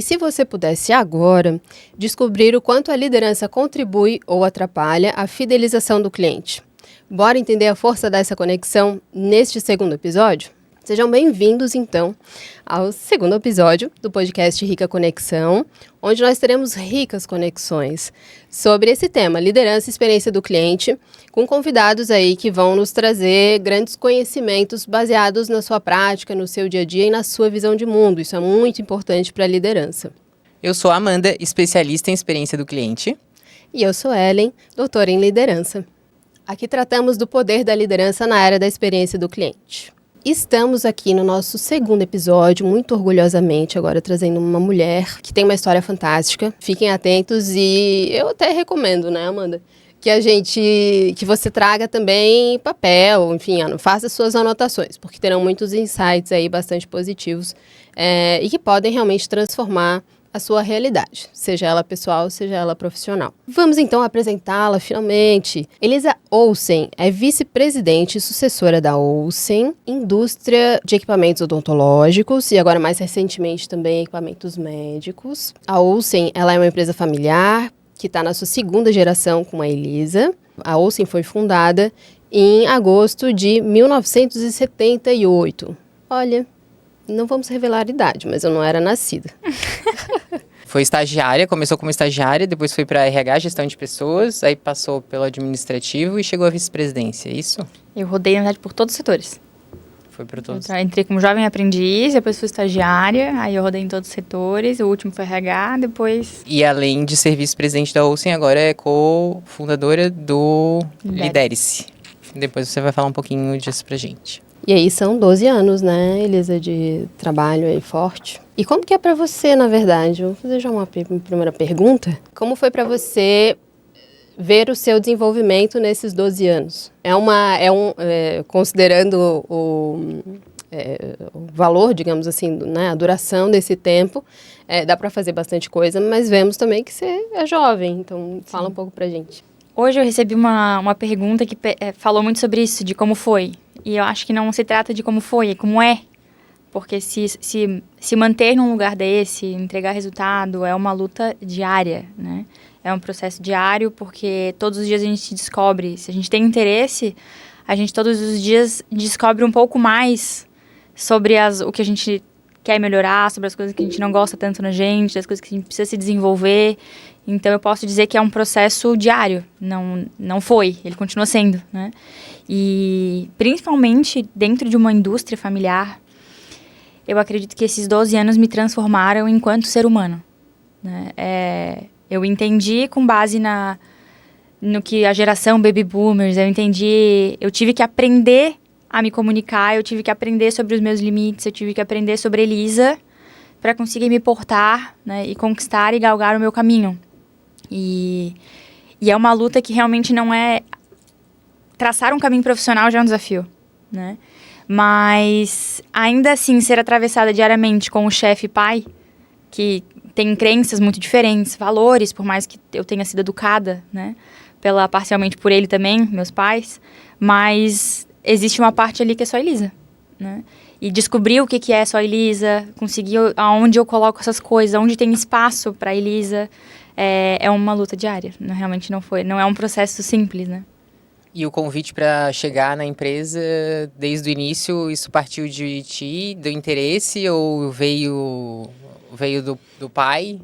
E se você pudesse agora descobrir o quanto a liderança contribui ou atrapalha a fidelização do cliente? Bora entender a força dessa conexão neste segundo episódio? Sejam bem-vindos, então, ao segundo episódio do podcast Rica Conexão, onde nós teremos ricas conexões sobre esse tema, liderança e experiência do cliente, com convidados aí que vão nos trazer grandes conhecimentos baseados na sua prática, no seu dia a dia e na sua visão de mundo. Isso é muito importante para a liderança. Eu sou a Amanda, especialista em experiência do cliente. E eu sou Ellen, doutora em liderança. Aqui tratamos do poder da liderança na área da experiência do cliente. Estamos aqui no nosso segundo episódio, muito orgulhosamente, agora trazendo uma mulher que tem uma história fantástica. Fiquem atentos e eu até recomendo, né, Amanda? Que você traga também papel, enfim, faça suas anotações, porque terão muitos insights aí bastante positivos e que podem realmente transformar a sua realidade, seja ela pessoal, seja ela profissional. Vamos então apresentá-la finalmente. Elisa Olsen é vice-presidente e sucessora da Olsen, indústria de equipamentos odontológicos e agora mais recentemente também equipamentos médicos. A Olsen, ela é uma empresa familiar que está na sua segunda geração com a Elisa. A Olsen foi fundada em agosto de 1978. Olha, não vamos revelar a idade, mas eu não era nascida. Foi estagiária, começou como estagiária, depois foi para RH, gestão de pessoas, aí passou pelo administrativo e chegou à vice-presidência, é isso? Eu rodei, na verdade, por todos os setores. Foi para todos. Eu entrei como jovem aprendiz, depois fui estagiária, aí eu rodei em todos os setores, o último foi RH, depois... E além de ser vice-presidente da Olsen, agora é co-fundadora do Lidere-se. Depois você vai falar um pouquinho disso pra gente. E aí são 12 anos, né, Elisa, de trabalho aí forte. E como que é pra você, na verdade? Vou fazer já uma primeira pergunta. Como foi pra você ver o seu desenvolvimento nesses 12 anos? Considerando o valor, digamos assim, né, a duração desse tempo, dá pra fazer bastante coisa, mas vemos também que você é jovem, então fala um pouco pra gente. Hoje eu recebi uma pergunta que falou muito sobre isso, de como foi. E eu acho que não se trata de como foi, é como é. Porque se manter num lugar desse, entregar resultado, é uma luta diária, né? É um processo diário, porque todos os dias a gente se descobre. Se a gente tem interesse, a gente todos os dias descobre um pouco mais sobre o que a gente quer melhorar, sobre as coisas que a gente não gosta tanto na gente, das coisas que a gente precisa se desenvolver. Então, eu posso dizer que é um processo diário. Não foi, ele continua sendo, né? E, principalmente, dentro de uma indústria familiar, eu acredito que esses 12 anos me transformaram enquanto ser humano, né? Eu entendi com base no que a geração Baby Boomers, eu tive que aprender a me comunicar, eu tive que aprender sobre os meus limites, eu tive que aprender sobre Elisa para conseguir me portar, né, e conquistar e galgar o meu caminho. E é uma luta que realmente não é... Traçar um caminho profissional já é um desafio, né? Mas, ainda assim, ser atravessada diariamente com o chefe pai, que tem crenças muito diferentes, valores, por mais que eu tenha sido educada, né? Parcialmente por ele também, meus pais. Mas existe uma parte ali que é só Elisa, né? E descobrir o que é só Elisa, conseguir aonde eu coloco essas coisas, onde tem espaço para Elisa, é uma luta diária. Realmente não é um processo simples, né? E o convite para chegar na empresa, desde o início, isso partiu de ti, do interesse, ou veio do pai?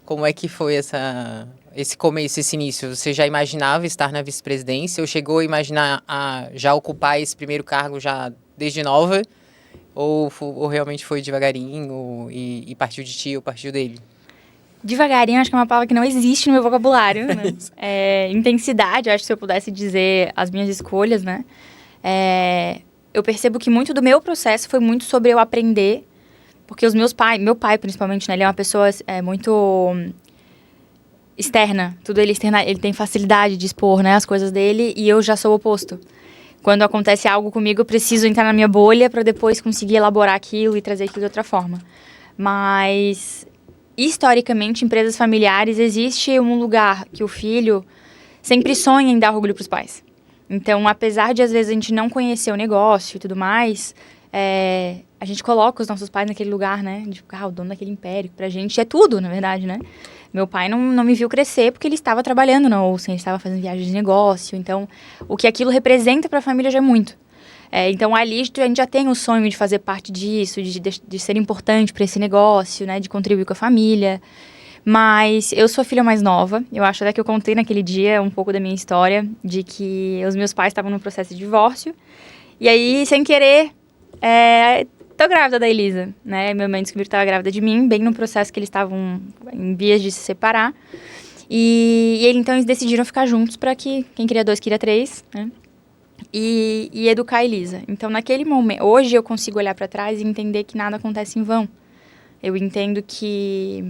Como é que foi esse começo, esse início? Você já imaginava estar na vice-presidência, ou chegou a imaginar já ocupar esse primeiro cargo já desde nova? Ou realmente foi devagarinho e partiu de ti ou partiu dele? Devagarinho, acho que é uma palavra que não existe no meu vocabulário, né? Intensidade, acho que se eu pudesse dizer as minhas escolhas, né? Eu percebo que muito do meu processo foi muito sobre eu aprender, porque meu pai principalmente, né? Ele é uma pessoa muito externa, tudo ele tem facilidade de expor, né, as coisas dele, e eu já sou o oposto. Quando acontece algo comigo, eu preciso entrar na minha bolha para depois conseguir elaborar aquilo e trazer aquilo de outra forma. Mas... historicamente, em empresas familiares, existe um lugar que o filho sempre sonha em dar orgulho para os pais. Então, apesar de, às vezes, a gente não conhecer o negócio e tudo mais, a gente coloca os nossos pais naquele lugar, né? De ficar o dono daquele império. Pra gente é tudo, na verdade, né? Meu pai não me viu crescer porque ele estava trabalhando na Olsen, ele estava fazendo viagens de negócio. Então, o que aquilo representa para a família já é muito. Então, ali a gente já tem o sonho de fazer parte disso, de ser importante para esse negócio, né? De contribuir com a família. Mas eu sou a filha mais nova. Eu acho até que eu contei naquele dia um pouco da minha história, de que os meus pais estavam no processo de divórcio. E aí, sem querer, tô grávida da Elisa, né? Minha mãe descobriu que estava grávida de mim, bem no processo que eles estavam em vias de se separar. E então eles decidiram ficar juntos para que quem queria 2, queria 3, né? E educar a Elisa. Então, naquele momento, hoje eu consigo olhar para trás e entender que nada acontece em vão. Eu entendo que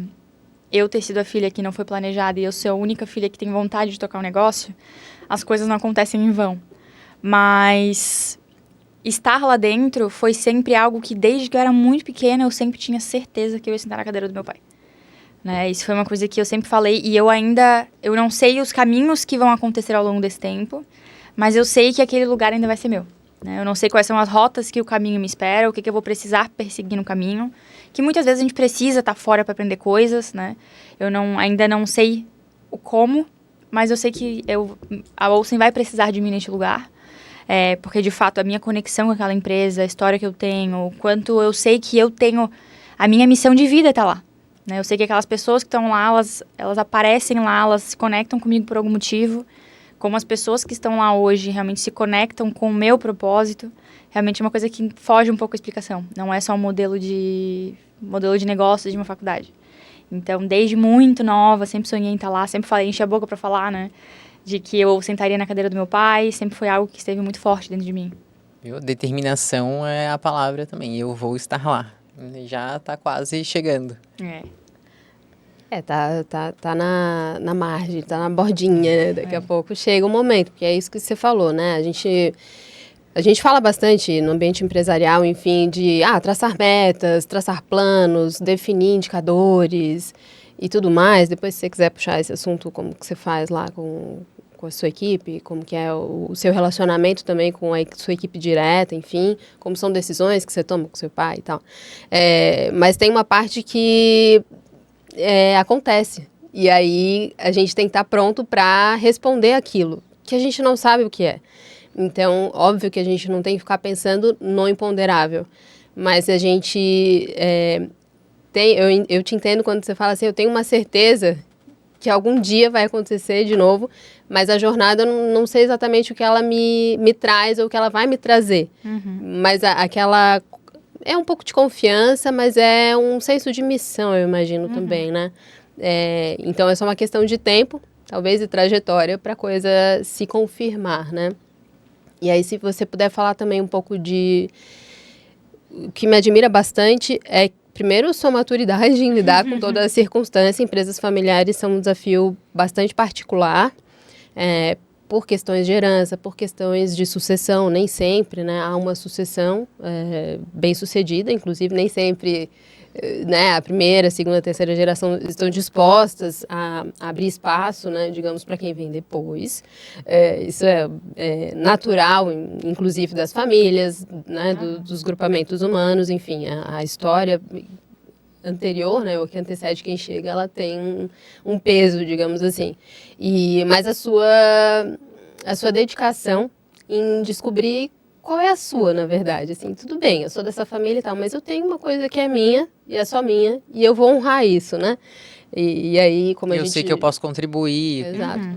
eu ter sido a filha que não foi planejada e eu ser a única filha que tem vontade de tocar um negócio, as coisas não acontecem em vão. Mas estar lá dentro foi sempre algo que, desde que eu era muito pequena, eu sempre tinha certeza que eu ia sentar na cadeira do meu pai. Né? Isso foi uma coisa que eu sempre falei, e eu não sei os caminhos que vão acontecer ao longo desse tempo, mas eu sei que aquele lugar ainda vai ser meu. Né? Eu não sei quais são as rotas que o caminho me espera, o que eu vou precisar perseguir no caminho, que muitas vezes a gente precisa estar fora para aprender coisas, né? Eu ainda não sei o como, mas eu sei que a Olsen vai precisar de mim neste lugar, porque, de fato, a minha conexão com aquela empresa, a história que eu tenho, o quanto eu sei que eu tenho... A minha missão de vida está lá. Né? Eu sei que aquelas pessoas que estão lá, elas aparecem lá, elas se conectam comigo por algum motivo. Como as pessoas que estão lá hoje realmente se conectam com o meu propósito, realmente é uma coisa que foge um pouco a explicação. Não é só um modelo de negócio de uma faculdade. Então, desde muito nova, sempre sonhei em estar lá, sempre falei, enchi a boca para falar, né? De que eu sentaria na cadeira do meu pai, sempre foi algo que esteve muito forte dentro de mim. Determinação é a palavra também, eu vou estar lá. Já tá quase chegando. Tá na margem, tá na bordinha, né? Daqui a pouco chega o momento, porque é isso que você falou, né? A gente fala bastante no ambiente empresarial, enfim, de traçar metas, traçar planos, definir indicadores e tudo mais. Depois, se você quiser puxar esse assunto, como que você faz lá com a sua equipe, como que é o seu relacionamento também com a sua equipe direta, enfim, como são decisões que você toma com seu pai e tal. Mas tem uma parte que acontece. E aí a gente tem que estar pronto para responder aquilo, que a gente não sabe o que é. Então, óbvio que a gente não tem que ficar pensando no imponderável. Mas a gente eu te entendo quando você fala assim, eu tenho uma certeza que algum dia vai acontecer de novo, mas a jornada eu não sei exatamente o que ela me traz ou o que ela vai me trazer. Uhum. Mas aquela... É um pouco de confiança, mas é um senso de missão, eu imagino, também, né? Então, é só uma questão de tempo, talvez, e trajetória para a coisa se confirmar, né? E aí, se você puder falar também um pouco de... O que me admira bastante é, primeiro, sua maturidade em lidar com toda a circunstância. Empresas familiares são um desafio bastante particular, por questões de herança, por questões de sucessão, nem sempre, né, há uma sucessão bem sucedida, inclusive nem sempre, né, a primeira, segunda, terceira geração estão dispostas a abrir espaço, né, digamos, para quem vem depois. Isso é natural, inclusive das famílias, né, dos grupamentos humanos, enfim, a história anterior, né, o que antecede quem chega, ela tem um peso, digamos assim. Mas a sua dedicação em descobrir qual é a sua, na verdade. Assim, tudo bem, eu sou dessa família e tal, mas eu tenho uma coisa que é minha, e é só minha, e eu vou honrar isso, né? E aí, como a gente... Eu sei que eu posso contribuir. Exato.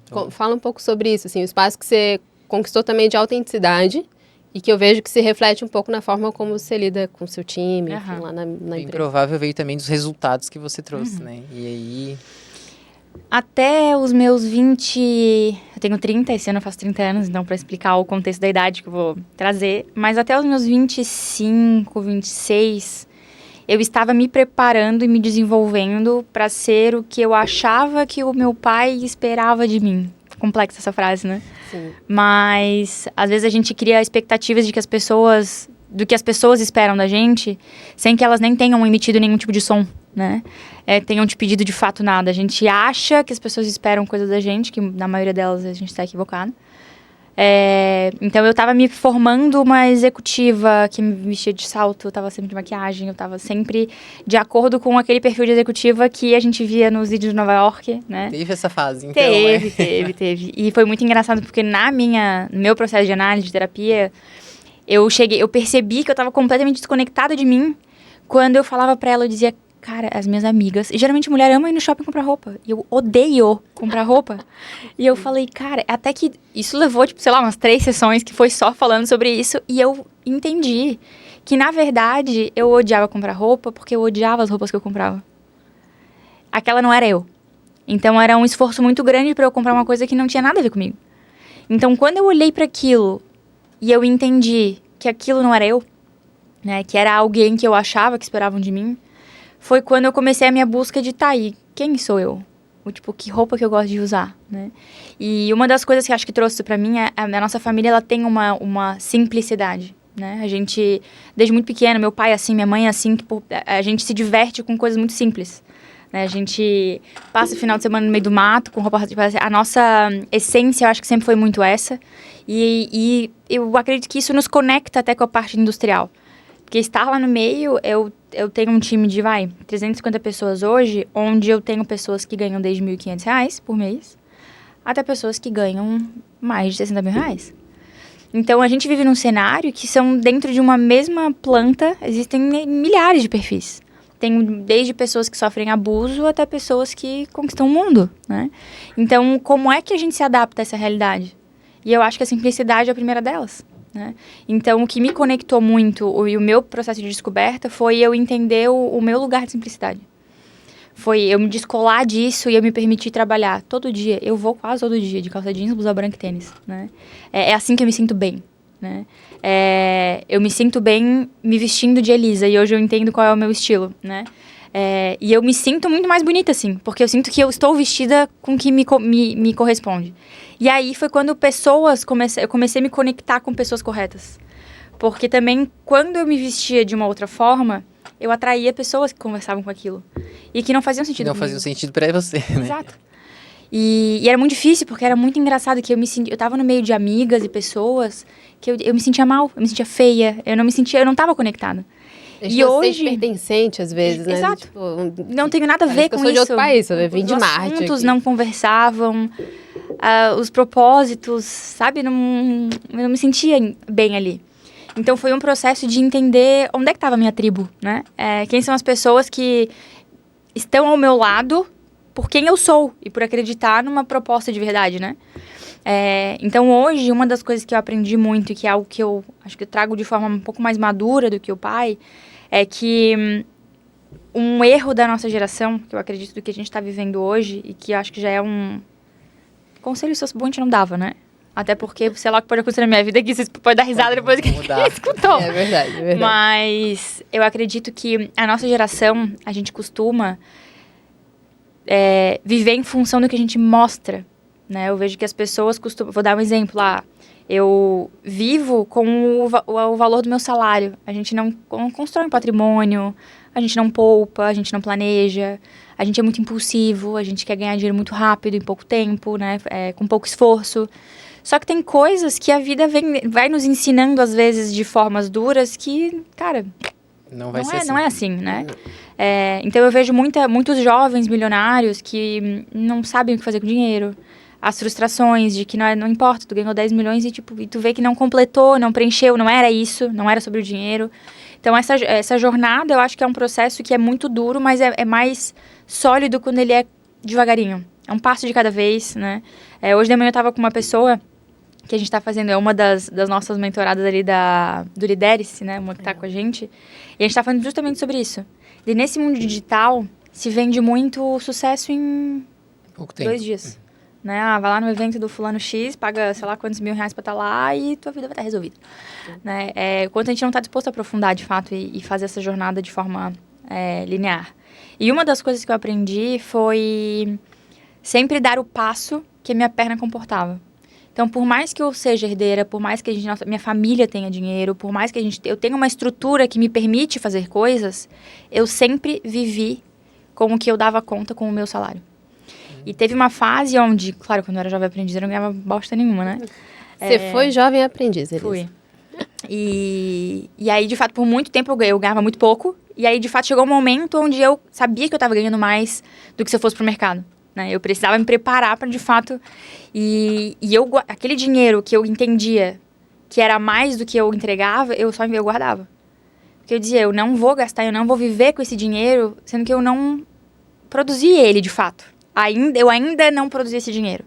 Então... Fala um pouco sobre isso, assim, o espaço que você conquistou também de autenticidade, e que eu vejo que se reflete um pouco na forma como você lida com o seu time, enfim, lá na empresa. Bem provável veio também dos resultados que você trouxe, né? E aí... Até os meus 20... Eu tenho 30, esse ano eu faço 30 anos, então para explicar o contexto da idade que eu vou trazer. Mas até os meus 25, 26, eu estava me preparando e me desenvolvendo para ser o que eu achava que o meu pai esperava de mim. Complexa essa frase, né? Sim. Mas às vezes a gente cria expectativas do que as pessoas esperam da gente, sem que elas nem tenham emitido nenhum tipo de som, né? Tenham te pedido de fato nada. A gente acha que as pessoas esperam coisas da gente, que na maioria delas a gente está equivocado. Então, eu estava me formando uma executiva que me vestia de salto, eu estava sempre de maquiagem, eu estava sempre de acordo com aquele perfil de executiva que a gente via nos vídeos de Nova York, né? Teve essa fase, então, Teve. E foi muito engraçado, porque no meu processo de análise, de terapia, eu percebi que eu estava completamente desconectada de mim quando eu falava pra ela, eu dizia, cara, as minhas amigas... E geralmente mulher ama ir no shopping comprar roupa. E eu odeio comprar roupa. E eu falei, cara, até que... Isso levou, tipo, sei lá, umas 3 sessões que foi só falando sobre isso. E eu entendi que, na verdade, eu odiava comprar roupa porque eu odiava as roupas que eu comprava. Aquela não era eu. Então, era um esforço muito grande pra eu comprar uma coisa que não tinha nada a ver comigo. Então, quando eu olhei para aquilo e eu entendi que aquilo não era eu, né, que era alguém que eu achava que esperavam de mim, foi quando eu comecei a minha busca de, tá aí, quem sou eu? Tipo, que roupa que eu gosto de usar, né? E uma das coisas que eu acho que trouxe isso pra mim é a nossa família, ela tem uma simplicidade, né? A gente, desde muito pequena, meu pai é assim, minha mãe é assim, tipo, a gente se diverte com coisas muito simples, né? A gente passa o final de semana no meio do mato, com roupa... A nossa essência, eu acho que sempre foi muito essa. E eu acredito que isso nos conecta até com a parte industrial. Porque estar lá no meio, eu tenho um time de, 350 pessoas hoje, onde eu tenho pessoas que ganham desde R$ 1.500 por mês, até pessoas que ganham mais de R$ 60 mil. Então, a gente vive num cenário que são, dentro de uma mesma planta, existem milhares de perfis. Tem desde pessoas que sofrem abuso até pessoas que conquistam o mundo, né? Então, como é que a gente se adapta a essa realidade? E eu acho que a simplicidade é a primeira delas, né? Então, o que me conectou muito e o meu processo de descoberta foi eu entender o meu lugar de simplicidade. Foi eu me descolar disso e eu me permitir trabalhar todo dia. Eu vou quase todo dia, de calça jeans, blusa branca e tênis, né? É assim que eu me sinto bem, né? Eu me sinto bem me vestindo de Elisa e hoje eu entendo qual é o meu estilo, né? E eu me sinto muito mais bonita, assim, porque eu sinto que eu estou vestida com o que me corresponde. E aí foi quando eu comecei a me conectar com pessoas corretas. Porque também, quando eu me vestia de uma outra forma, eu atraía pessoas que conversavam com aquilo. E que não faziam sentido Não faziam sentido pra você, né? Exato. E era muito difícil, porque era muito engraçado que eu tava no meio de amigas e pessoas que eu me sentia mal, eu me sentia feia, eu não tava conectada. E hoje pertencente às vezes, né? Exato. Tipo, não tenho nada a ver com eu sou isso. de outro país, eu vim de Os Marte. assuntos Aqui. não conversavam, os propósitos, sabe? Eu não me sentia bem ali. Então foi um processo de entender onde é que estava a minha tribo, né? Quem são as pessoas que estão ao meu lado por quem eu sou e por acreditar numa proposta de verdade, né? Então, hoje, uma das coisas que eu aprendi muito e que é algo que eu acho que eu trago de forma um pouco mais madura do que o pai, é que um erro da nossa geração, que eu acredito do que a gente está vivendo hoje, e que eu acho que já é um conselho, se fosse bom, a gente não dava, né? Até porque, sei lá o que pode acontecer na minha vida, que vocês podem dar risada depois que escutou. É verdade. Mas eu acredito que a nossa geração, a gente costuma viver em função do que a gente mostra, né? Eu vejo que as pessoas costumam... Vou dar um exemplo lá. Eu vivo com o valor do meu salário. A gente não constrói um patrimônio, a gente não poupa, a gente não planeja, a gente é muito impulsivo, a gente quer ganhar dinheiro muito rápido, em pouco tempo, né? Com pouco esforço. Só que tem coisas que a vida vai nos ensinando, às vezes, de formas duras que, cara... Não é assim, né? Então, eu vejo muitos jovens milionários que não sabem o que fazer com dinheiro. As frustrações de que não importa, tu ganhou 10 milhões e tu vê que não completou, não preencheu, não era isso, não era sobre o dinheiro. Então, essa jornada, eu acho que é um processo que é muito duro, mas é mais sólido quando ele é devagarinho. É um passo de cada vez, né? Hoje de manhã eu estava com uma pessoa que a gente está fazendo, é uma das nossas mentoradas ali do Lidere-se, né? Uma que está com a gente. E a gente está falando justamente sobre isso. E nesse mundo digital, se vende muito sucesso em pouco tempo. 2 dias. Né? Vai lá no evento do fulano X, paga, sei lá, quantos mil reais pra estar lá e tua vida vai estar resolvida. Né? Quanto a gente não está disposto a aprofundar, de fato, e fazer essa jornada de forma linear. E uma das coisas que eu aprendi foi sempre dar o passo que a minha perna comportava. Então, por mais que eu seja herdeira, por mais que minha família tenha dinheiro, por mais que eu tenha uma estrutura que me permite fazer coisas, eu sempre vivi com o que eu dava conta com o meu salário. E teve uma fase onde, claro, quando eu era jovem aprendiz, eu não ganhava bosta nenhuma, né? Você foi jovem aprendiz, Elisa. Fui. E aí, de fato, por muito tempo eu ganhava muito pouco. E aí, de fato, chegou um momento onde eu sabia que eu estava ganhando mais do que se eu fosse pro mercado. Né? Eu precisava me preparar para, de fato... E aquele dinheiro que eu entendia que era mais do que eu entregava, eu guardava. Porque eu dizia, eu não vou gastar, eu não vou viver com esse dinheiro, sendo que eu não produzi ele, de fato. Eu ainda não produzi esse dinheiro.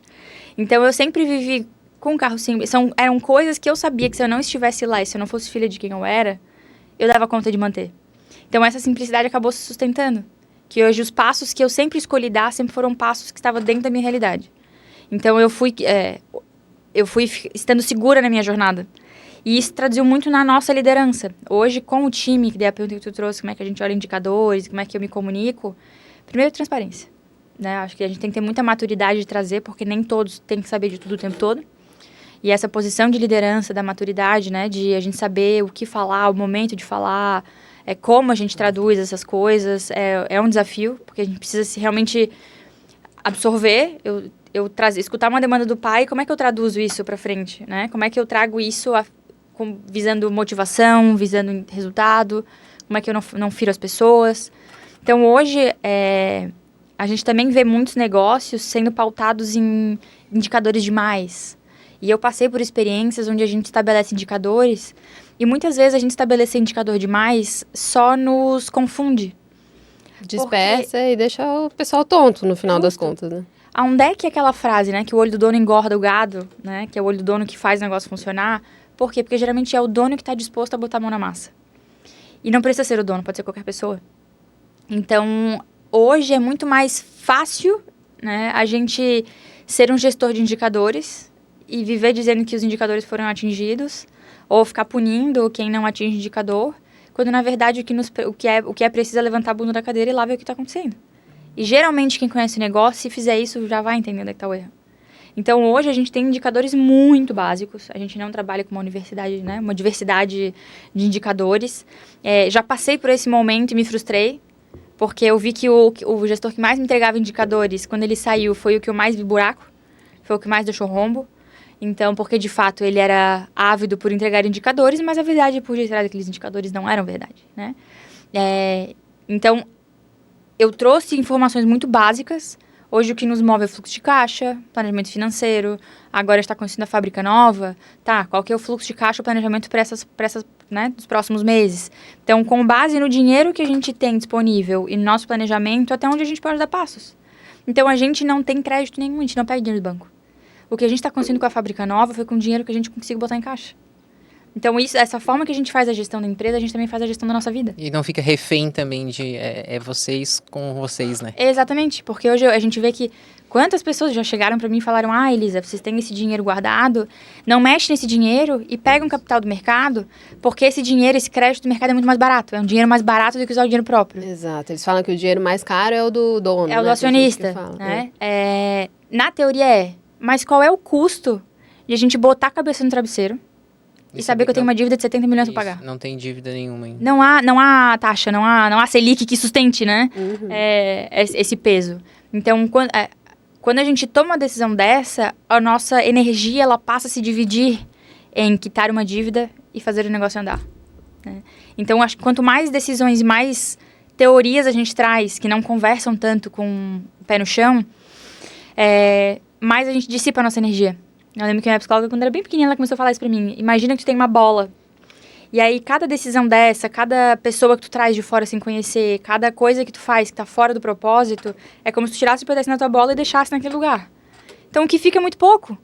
Então, eu sempre vivi com um carro simples. Eram coisas que eu sabia que se eu não estivesse lá e se eu não fosse filha de quem eu era, eu dava conta de manter. Então, essa simplicidade acabou se sustentando. Que hoje os passos que eu sempre escolhi dar sempre foram passos que estavam dentro da minha realidade. Então, eu fui estando segura na minha jornada. E isso traduziu muito na nossa liderança. Hoje, com o time, que daí a pergunta que tu trouxe, como é que a gente olha indicadores, como é que eu me comunico. Primeiro, transparência. Né? Acho que a gente tem que ter muita maturidade de trazer, porque nem todos têm que saber de tudo o tempo todo. E essa posição de liderança, da maturidade, né? De a gente saber o que falar, o momento de falar, como a gente traduz essas coisas, é um desafio, porque a gente precisa realmente absorver, escutar uma demanda do pai, como é que eu traduzo isso para frente, né? Como é que eu trago isso visando motivação, visando resultado, como é que eu não firo as pessoas. Então, hoje, a gente também vê muitos negócios sendo pautados em indicadores demais. E eu passei por experiências onde a gente estabelece indicadores e muitas vezes a gente estabelecer indicador demais só nos confunde. Dispersa e deixa o pessoal tonto no final das contas, né? Aonde é que aquela frase, né, que o olho do dono engorda o gado, né, que é o olho do dono que faz o negócio funcionar? Por quê? Porque geralmente é o dono que está disposto a botar a mão na massa. E não precisa ser o dono, pode ser qualquer pessoa. Então, hoje é muito mais fácil, né, a gente ser um gestor de indicadores e viver dizendo que os indicadores foram atingidos, ou ficar punindo quem não atinge o indicador, quando na verdade o que é preciso é levantar a bunda da cadeira e lá ver o que está acontecendo. E geralmente quem conhece o negócio, se fizer isso, já vai entender onde é que está o erro. Então hoje a gente tem indicadores muito básicos, a gente não trabalha com uma universidade, né, uma diversidade de indicadores. Já passei por esse momento e me frustrei, porque eu vi que o gestor que mais me entregava indicadores, quando ele saiu, foi o que eu mais vi buraco, foi o que mais deixou rombo. Então, porque de fato ele era ávido por entregar indicadores, mas a verdade por detrás daqueles indicadores não eram verdade, né? Então, eu trouxe informações muito básicas. Hoje o que nos move é fluxo de caixa, planejamento financeiro. Agora está construindo a fábrica nova. Tá, qual que é o fluxo de caixa, o planejamento para essas, né, dos próximos meses? Então, com base no dinheiro que a gente tem disponível e no nosso planejamento, até onde a gente pode dar passos. Então, a gente não tem crédito nenhum, a gente não pega dinheiro do banco. O que a gente está construindo com a fábrica nova foi com dinheiro que a gente conseguiu botar em caixa. Então, essa forma que a gente faz a gestão da empresa, a gente também faz a gestão da nossa vida. E não fica refém também de vocês com vocês, né? Exatamente, porque hoje a gente vê que quantas pessoas já chegaram para mim e falaram: ah, Elisa, vocês têm esse dinheiro guardado, não mexe nesse dinheiro e pega um capital do mercado, porque esse dinheiro, esse crédito do mercado é muito mais barato. É um dinheiro mais barato do que usar o dinheiro próprio. Exato, eles falam que o dinheiro mais caro é o do dono, é o do acionista, né? Na teoria mas qual é o custo de a gente botar a cabeça no travesseiro e saber que eu tenho uma dívida de 70 milhões para pagar? Não tem dívida nenhuma ainda. Não há taxa, não há Selic que sustente, né? Esse peso. Então, quando a gente toma uma decisão dessa, a nossa energia ela passa a se dividir em quitar uma dívida e fazer o negócio andar. Né? Então, acho que quanto mais decisões, mais teorias a gente traz que não conversam tanto com o pé no chão, mais a gente dissipa a nossa energia. Eu lembro que minha psicóloga, quando era bem pequenininha, ela começou a falar isso pra mim. Imagina que tu tem uma bola. E aí, cada decisão dessa, cada pessoa que tu traz de fora sem conhecer, cada coisa que tu faz que tá fora do propósito, é como se tu tirasse o pedaço na tua bola e deixasse naquele lugar. Então, o que fica é muito pouco.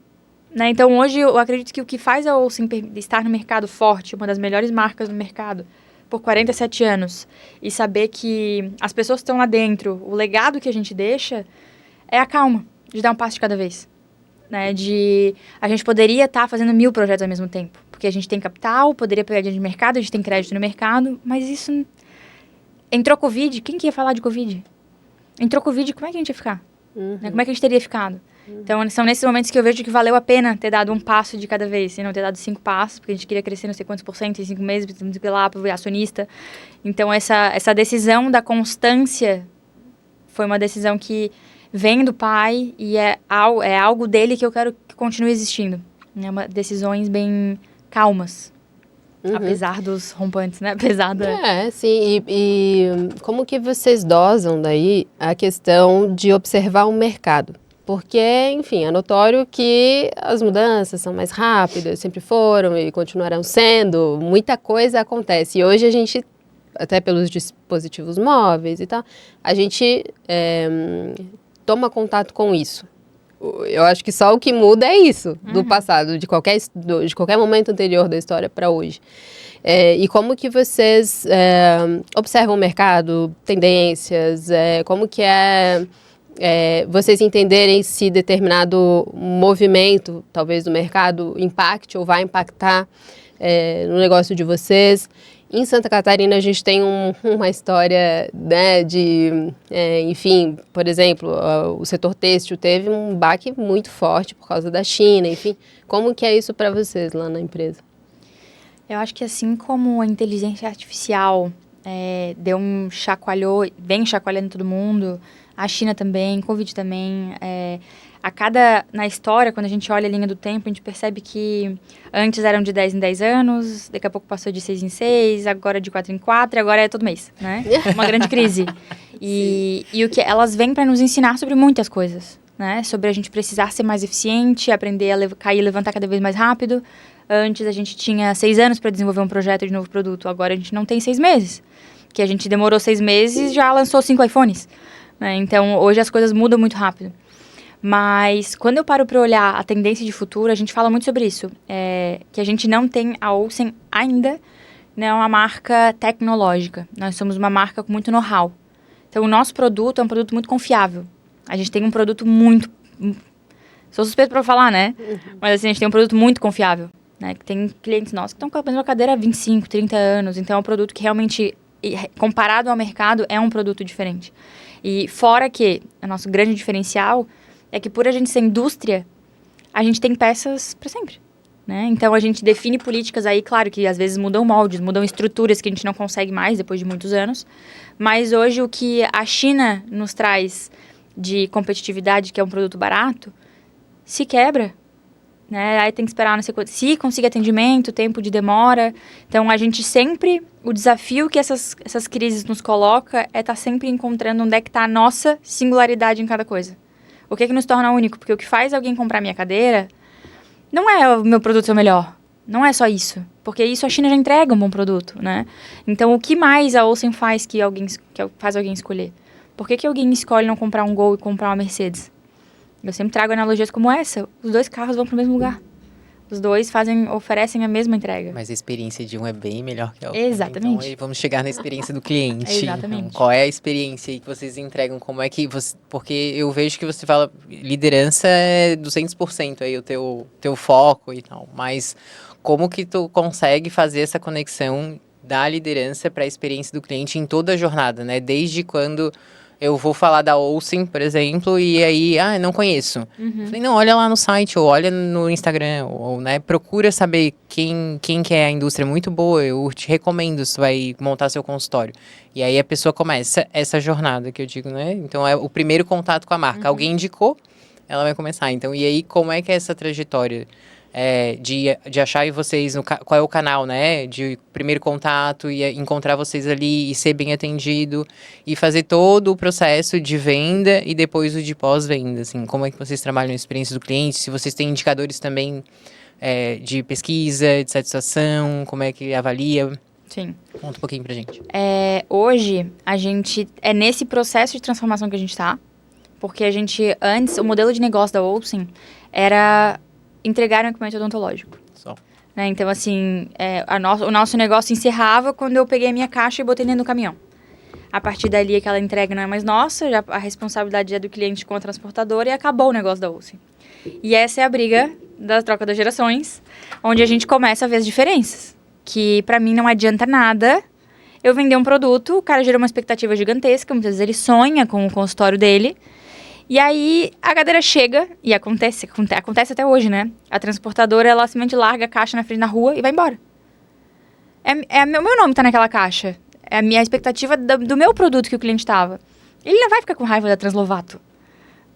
Né? Então, hoje, eu acredito que o que faz a Olsen estar no mercado forte, uma das melhores marcas do mercado, por 47 anos, e saber que as pessoas que estão lá dentro, o legado que a gente deixa, é a calma. De dar um passo de cada vez, né? A gente poderia estar fazendo 1000 projetos ao mesmo tempo, porque a gente tem capital, poderia pegar dinheiro de mercado, a gente tem crédito no mercado, mas isso... Entrou Covid, quem que ia falar de Covid? Entrou Covid, como é que a gente ia ficar? Né? Como é que a gente teria ficado? Então, são nesses momentos que eu vejo que valeu a pena ter dado um passo de cada vez, e não ter dado 5 passos, porque a gente queria crescer não sei quantos por cento em 5 meses, precisamos ir lá para o acionista. Então, essa decisão da constância foi uma decisão que vem do pai e é algo dele que eu quero que continue existindo. né? Decisões bem calmas, Uhum. apesar dos rompantes, né? Apesar da... Sim, e como que vocês dosam daí a questão de observar o mercado? Porque, enfim, é notório que as mudanças são mais rápidas, sempre foram e continuarão sendo, muita coisa acontece. E hoje a gente, até pelos dispositivos móveis e tal, a gente toma contato com isso. Eu acho que só o que muda é isso, do passado, de qualquer momento anterior da história para hoje. E como que vocês observam o mercado, tendências, como que vocês entenderem se determinado movimento, talvez do mercado, impacte ou vai impactar no negócio de vocês. Em Santa Catarina, a gente tem uma história, né, enfim, por exemplo, o setor têxtil teve um baque muito forte por causa da China, enfim. Como que é isso para vocês lá na empresa? Eu acho que assim como a inteligência artificial vem chacoalhando todo mundo, a China também, Covid também, na história, quando a gente olha a linha do tempo, a gente percebe que antes eram de 10 em 10 anos, daqui a pouco passou de 6 em 6, agora de 4 em 4, e agora é todo mês, né? Uma grande crise. E o que elas vêm para nos ensinar sobre muitas coisas, né? Sobre a gente precisar ser mais eficiente, aprender a cair e levantar cada vez mais rápido. Antes a gente tinha 6 anos para desenvolver um projeto de novo produto, agora a gente não tem 6 meses. Que a gente demorou 6 meses e já lançou 5 iPhones. Né? Então, hoje as coisas mudam muito rápido. Mas, quando eu paro para olhar a tendência de futuro, a gente fala muito sobre isso. Que a gente não tem, a Olsen ainda não é uma marca tecnológica. Nós somos uma marca com muito know-how. Então, o nosso produto é um produto muito confiável. A gente tem um produto muito... Sou suspeito para falar, né? Mas, assim, a gente tem um produto muito confiável. Né? Que tem clientes nossos que estão com a mesma cadeira há 25, 30 anos. Então, é um produto que realmente, comparado ao mercado, é um produto diferente. E fora que o nosso grande diferencial é que por a gente ser indústria, a gente tem peças para sempre. Né? Então, a gente define políticas aí, claro que às vezes mudam moldes, mudam estruturas que a gente não consegue mais depois de muitos anos. Mas hoje o que a China nos traz de competitividade, que é um produto barato, se quebra. Né? Aí tem que esperar, não sei quanto, se conseguir atendimento, tempo de demora. Então, a gente sempre, o desafio que essas crises nos coloca é estar sempre encontrando onde é que está a nossa singularidade em cada coisa. O que é que nos torna único? Porque o que faz alguém comprar minha cadeira não é o meu produto ser o melhor. Não é só isso. Porque isso a China já entrega um bom produto, né? Então, o que mais a Olsen faz que faz alguém escolher? Por que alguém escolhe não comprar um Gol e comprar uma Mercedes? Eu sempre trago analogias como essa. Os 2 carros vão para o mesmo lugar. Os 2 oferecem a mesma entrega. Mas a experiência de um é bem melhor que a outra. Exatamente. Então, aí vamos chegar na experiência do cliente. Exatamente. Então, qual é a experiência aí que vocês entregam? Como é que você... Porque eu vejo que você fala liderança é 200% aí o teu foco e tal. Mas como que tu consegue fazer essa conexão da liderança para a experiência do cliente em toda a jornada, né? Desde quando... Eu vou falar da Olsen, por exemplo, e aí, não conheço. Falei, não, olha lá no site, ou olha no Instagram, ou, né, procura saber quem que é a indústria muito boa, eu te recomendo, você vai montar seu consultório. E aí a pessoa começa essa jornada que eu digo, né? Então, é o primeiro contato com a marca. Alguém indicou, ela vai começar. Então, e aí, como é que é essa trajetória? De achar em vocês qual é o canal, né? De primeiro contato e encontrar vocês ali e ser bem atendido e fazer todo o processo de venda e depois o de pós-venda, assim. Como é que vocês trabalham a experiência do cliente? Se vocês têm indicadores também de pesquisa, de satisfação, como é que avalia? Sim. Conta um pouquinho pra gente. Hoje, a gente é nesse processo de transformação que a gente está, porque a gente, antes, o modelo de negócio da Olsen era... entregar um equipamento odontológico. Só. Né? Então, assim, o nosso negócio encerrava quando eu peguei a minha caixa e botei dentro do caminhão. A partir dali, aquela entrega não é mais nossa, já a responsabilidade é do cliente com a transportadora e acabou o negócio da Olsen. E essa é a briga da troca das gerações, onde a gente começa a ver as diferenças. Que, pra mim, não adianta nada eu vender um produto, o cara gera uma expectativa gigantesca, muitas vezes ele sonha com o consultório dele. E aí, a cadeira chega, e acontece até hoje, né? A transportadora, ela simplesmente larga a caixa na frente da rua e vai embora. Meu nome tá naquela caixa. É a minha expectativa do meu produto que o cliente tava. Ele não vai ficar com raiva da Translovato.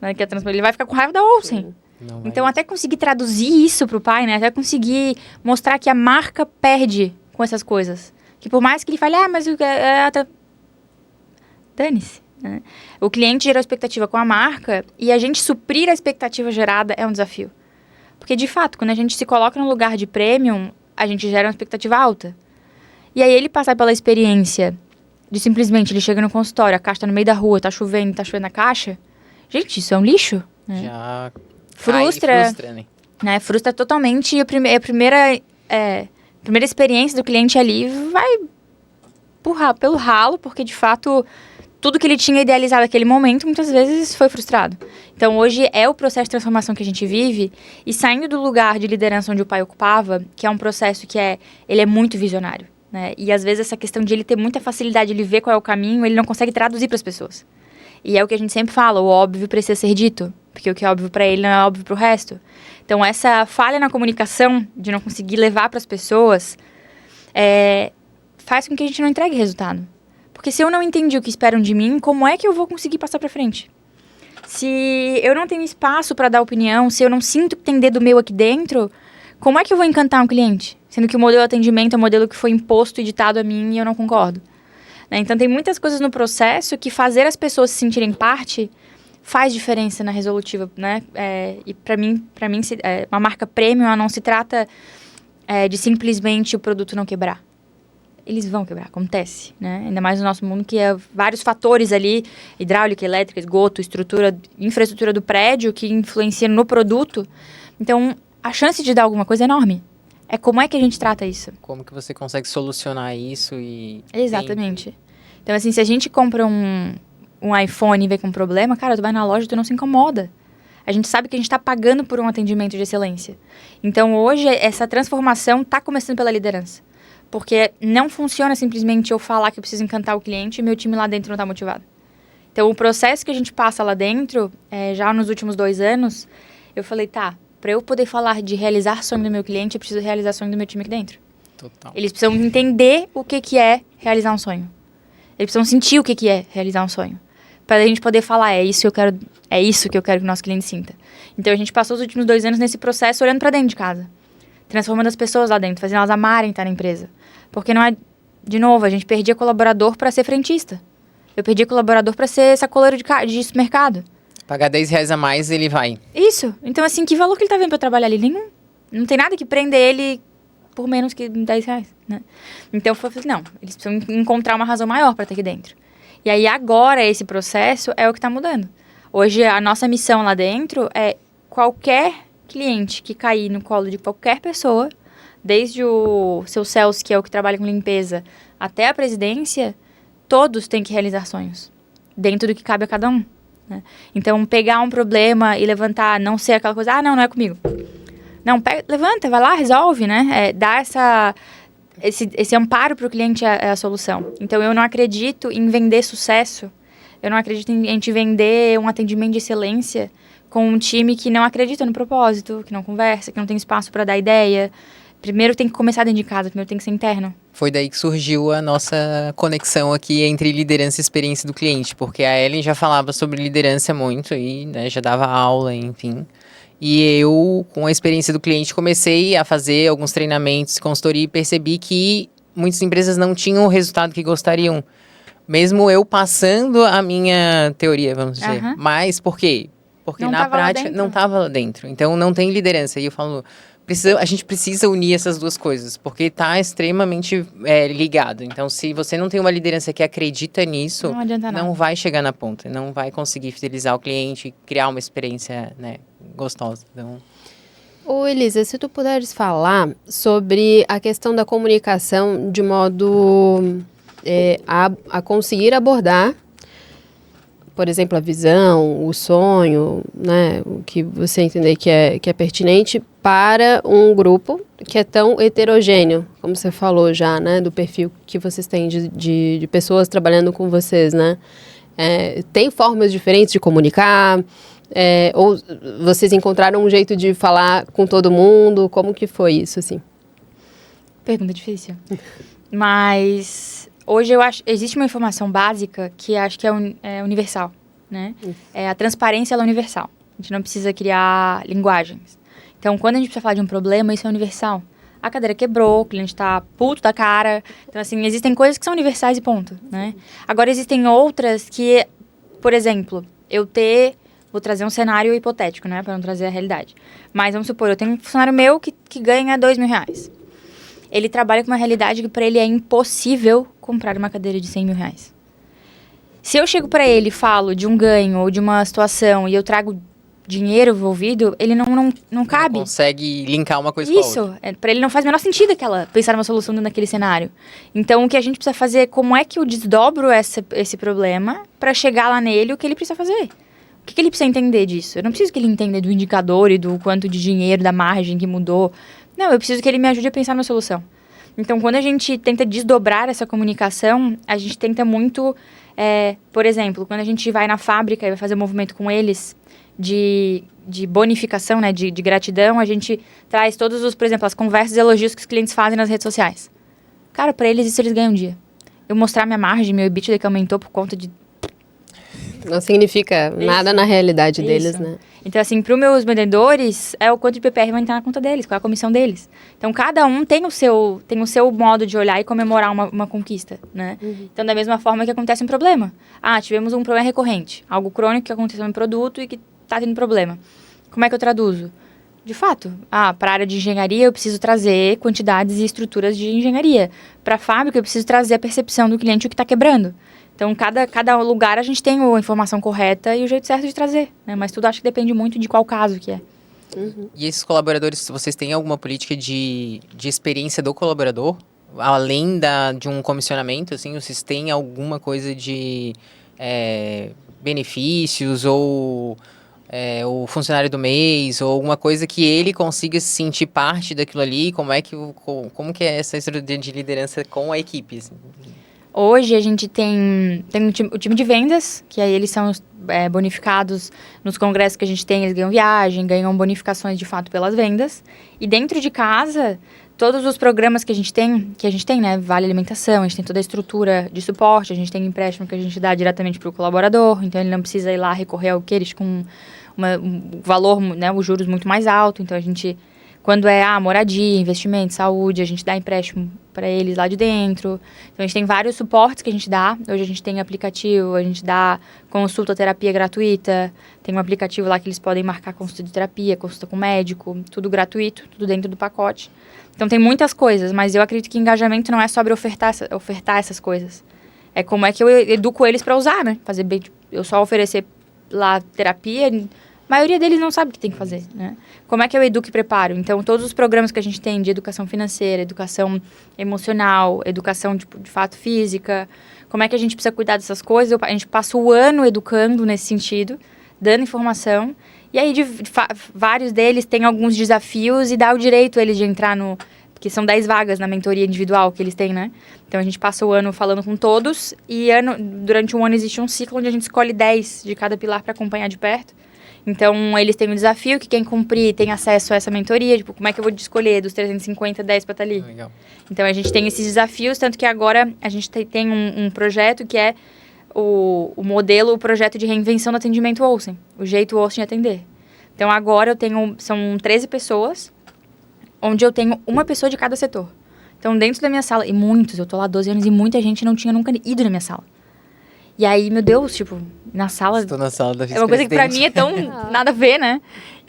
Né? Ele vai ficar com raiva da Olsen. Não vai. Então, até conseguir traduzir isso pro pai, né? Até conseguir mostrar que a marca perde com essas coisas. Que por mais que ele fale, mas dane-se. Né? O cliente gerou expectativa com a marca e a gente suprir a expectativa gerada é um desafio. Porque, de fato, quando a gente se coloca no lugar de premium, a gente gera uma expectativa alta. E aí ele passar pela experiência de simplesmente ele chega no consultório, a caixa tá no meio da rua, tá chovendo a caixa. Gente, isso é um lixo. Né? Já Frustra, né? Frustra totalmente e a primeira experiência do cliente ali vai pelo ralo, porque de fato tudo que ele tinha idealizado naquele momento muitas vezes foi frustrado. Então hoje é o processo de transformação que a gente vive e saindo do lugar de liderança onde o pai ocupava, que é um processo que ele é muito visionário. Né? E às vezes essa questão de ele ter muita facilidade, ele ver qual é o caminho, ele não consegue traduzir para as pessoas. E é o que a gente sempre fala, o óbvio precisa ser dito, porque o que é óbvio para ele não é óbvio para o resto. Então essa falha na comunicação, de não conseguir levar para as pessoas, faz com que a gente não entregue resultado. Porque se eu não entendi o que esperam de mim, como é que eu vou conseguir passar para frente? Se eu não tenho espaço para dar opinião, se eu não sinto que tem dedo meu aqui dentro, como é que eu vou encantar um cliente? Sendo que o modelo de atendimento é um modelo que foi imposto e ditado a mim e eu não concordo. Né? Então, tem muitas coisas no processo que fazer as pessoas se sentirem parte faz diferença na resolutiva. Né? E para mim uma marca premium ela não se trata de simplesmente o produto não quebrar. Eles vão quebrar, acontece. Né? Ainda mais no nosso mundo, que é vários fatores ali, hidráulica, elétrica, esgoto, infraestrutura do prédio, que influenciam no produto. Então, a chance de dar alguma coisa é enorme. É como é que a gente trata isso. Como que você consegue solucionar isso e... Exatamente. Então, assim, se a gente compra um iPhone e vê com problema, cara, tu vai na loja e tu não se incomoda. A gente sabe que a gente está pagando por um atendimento de excelência. Então, hoje, essa transformação está começando pela liderança. Porque não funciona simplesmente eu falar que eu preciso encantar o cliente e meu time lá dentro não está motivado. Então, o processo que a gente passa lá dentro, já nos últimos 2 anos, eu falei, para eu poder falar de realizar sonho do meu cliente, eu preciso realizar sonho do meu time aqui dentro. Total. Eles precisam entender o que é realizar um sonho. Eles precisam sentir o que é realizar um sonho. Para a gente poder falar, é isso que eu quero que o nosso cliente sinta. Então, a gente passou os últimos 2 anos nesse processo olhando para dentro de casa. Transformando as pessoas lá dentro, fazendo elas amarem estar na empresa. Porque não é... De novo, a gente perdia colaborador para ser frentista. Eu perdi colaborador para ser sacoleiro de supermercado. Pagar R$10 a mais, ele vai. Isso. Então, assim, que valor que ele tá vendo pra trabalhar ali? Nenhum. Não tem nada que prenda ele por menos que R$10, né? Então, eu falei, não, eles precisam encontrar uma razão maior para estar aqui dentro. E aí, agora, esse processo é o que tá mudando. Hoje, a nossa missão lá dentro é qualquer cliente que cair no colo de qualquer pessoa, desde o seu Celso, que é o que trabalha com limpeza, até a presidência, todos têm que realizar sonhos, dentro do que cabe a cada um. Né? Então, pegar um problema e levantar, não ser aquela coisa, não é comigo. Não, levanta, vai lá, resolve, né? Dar esse amparo para o cliente é a solução. Então, eu não acredito em vender sucesso, eu não acredito em a gente vender um atendimento de excelência com um time que não acredita no propósito, que não conversa, que não tem espaço para dar ideia. Primeiro tem que começar dentro de casa, primeiro tem que ser interno. Foi daí que surgiu a nossa conexão aqui entre liderança e experiência do cliente, porque a Ellen já falava sobre liderança muito e né, já dava aula, enfim. E eu, com a experiência do cliente, comecei a fazer alguns treinamentos, consultoria e percebi que muitas empresas não tinham o resultado que gostariam. Mesmo eu passando a minha teoria, vamos dizer. Mas por quê? Porque não na prática não estava lá dentro. Então não tem liderança. E eu falo, a gente precisa unir essas duas coisas, porque está extremamente ligado. Então, se você não tem uma liderança que acredita nisso, não adianta nada. Não vai chegar na ponta, não vai conseguir fidelizar o cliente, criar uma experiência gostosa. Então... Ô, Elisa, se tu puderes falar sobre a questão da comunicação de modo a conseguir abordar, por exemplo, a visão, o sonho, né, o que você entender que é pertinente para um grupo que é tão heterogêneo, como você falou já, né, do perfil que vocês têm de pessoas trabalhando com vocês, né? Tem formas diferentes de comunicar? Ou vocês encontraram um jeito de falar com todo mundo? Como que foi isso, assim? Pergunta difícil. Mas... Hoje eu acho existe uma informação básica que acho que é universal, né? A transparência ela é universal. A gente não precisa criar linguagens. Então, quando a gente precisa falar de um problema, isso é universal. A cadeira quebrou, o cliente tá puto da cara. Então, assim, existem coisas que são universais e ponto, né? Agora, existem outras que, por exemplo, vou trazer um cenário hipotético, né? Para não trazer a realidade. Mas, vamos supor, eu tenho um funcionário meu que ganha R$2.000. Ele trabalha com uma realidade que para ele é impossível comprar uma cadeira de R$100.000. Se eu chego para ele e falo de um ganho ou de uma situação e eu trago dinheiro envolvido, ele não cabe. Não consegue linkar uma coisa com a outra. Isso, para ele não faz o menor sentido pensar numa solução naquele cenário. Então, o que a gente precisa fazer é como é que eu desdobro esse problema para chegar lá nele, o que ele precisa fazer. O que ele precisa entender disso? Eu não preciso que ele entenda do indicador e do quanto de dinheiro, da margem que mudou. Não, eu preciso que ele me ajude a pensar na solução. Então, quando a gente tenta desdobrar essa comunicação, a gente tenta muito... por exemplo, quando a gente vai na fábrica e vai fazer um movimento com eles de bonificação, né, de gratidão, a gente traz por exemplo, as conversas e elogios que os clientes fazem nas redes sociais. Cara, para eles isso eles ganham um dia. Eu mostrar minha margem, meu EBITDA que aumentou por conta de... Não significa nada na realidade deles, né? Então, assim, para os meus vendedores, é o quanto de PPR vai entrar na conta deles, qual é a comissão deles. Então, cada um tem o seu modo de olhar e comemorar uma conquista, né? Então, da mesma forma que acontece um problema. Tivemos um problema recorrente, algo crônico que aconteceu no produto e que está tendo problema. Como é que eu traduzo? De fato, para a área de engenharia eu preciso trazer quantidades e estruturas de engenharia. Para a fábrica eu preciso trazer a percepção do cliente o que está quebrando. Então, cada lugar a gente tem a informação correta e o jeito certo de trazer, né? Mas tudo acho que depende muito de qual caso que é. E esses colaboradores, vocês têm alguma política de experiência do colaborador? Além de um comissionamento, assim, vocês têm alguma coisa de benefícios ou o funcionário do mês ou alguma coisa que ele consiga se sentir parte daquilo ali? Como que é essa estrutura de liderança com a equipe, assim? Hoje a gente tem o time de vendas, que aí eles são bonificados nos congressos que a gente tem, eles ganham viagem, ganham bonificações de fato pelas vendas. E dentro de casa, todos os programas que a gente tem, né, vale alimentação, a gente tem toda a estrutura de suporte, a gente tem empréstimo que a gente dá diretamente para o colaborador, então ele não precisa ir lá recorrer ao Queires com um valor, né, os juros muito mais alto, então a gente... Quando moradia, investimento, saúde, a gente dá empréstimo para eles lá de dentro. Então, a gente tem vários suportes que a gente dá. Hoje a gente tem aplicativo, a gente dá consulta, terapia gratuita. Tem um aplicativo lá que eles podem marcar consulta de terapia, consulta com médico, tudo gratuito, tudo dentro do pacote. Então, tem muitas coisas, mas eu acredito que engajamento não é sobre ofertar essas coisas. É como é que eu educo eles para usar, né? Fazer bem, eu só oferecer lá terapia... A maioria deles não sabe o que tem que fazer, né? Como é que eu educo e preparo? Então, todos os programas que a gente tem de educação financeira, educação emocional, educação de fato física, como é que a gente precisa cuidar dessas coisas? A gente passa o ano educando nesse sentido, dando informação, e aí vários deles têm alguns desafios e dá o direito a eles de entrar porque são 10 vagas na mentoria individual que eles têm, né? Então, a gente passa o ano falando com todos e durante um ano existe um ciclo onde a gente escolhe 10 de cada pilar para acompanhar de perto. Então, eles têm um desafio que quem cumprir tem acesso a essa mentoria. Tipo, como é que eu vou escolher dos 350, 10 para estar ali? Legal. Então, a gente tem esses desafios, tanto que agora a gente tem um projeto que é o projeto de reinvenção do atendimento Olsen. O jeito Olsen de atender. Então, agora são 13 pessoas, onde eu tenho uma pessoa de cada setor. Então, dentro da minha sala, e eu tô lá há 12 anos e muita gente não tinha nunca ido na minha sala. E aí, meu Deus, tipo, na sala... Estou na sala da vice-presidente. É uma coisa que pra mim é tão nada a ver, né?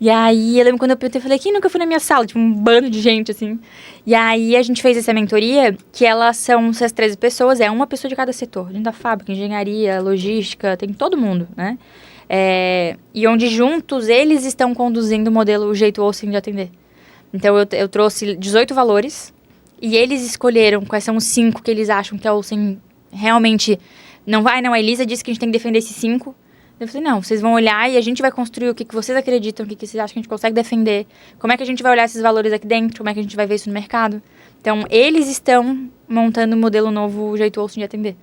E aí, eu lembro quando eu perguntei, eu falei, quem nunca foi na minha sala? Tipo, um bando de gente, assim. E aí, a gente fez essa mentoria, que essas 13 pessoas, é uma pessoa de cada setor. Dentro da fábrica, engenharia, logística, tem todo mundo, né? E onde juntos, eles estão conduzindo o modelo, o jeito Olsen de atender. Então, eu trouxe 18 valores, e eles escolheram quais são os 5 que eles acham que a Olsen realmente... Não, a Elisa disse que a gente tem que defender esses 5. Eu falei, não, vocês vão olhar e a gente vai construir o que vocês acreditam, o que vocês acham que a gente consegue defender. Como é que a gente vai olhar esses valores aqui dentro, como é que a gente vai ver isso no mercado. Então, eles estão montando um modelo novo, o jeito Olsen de atender.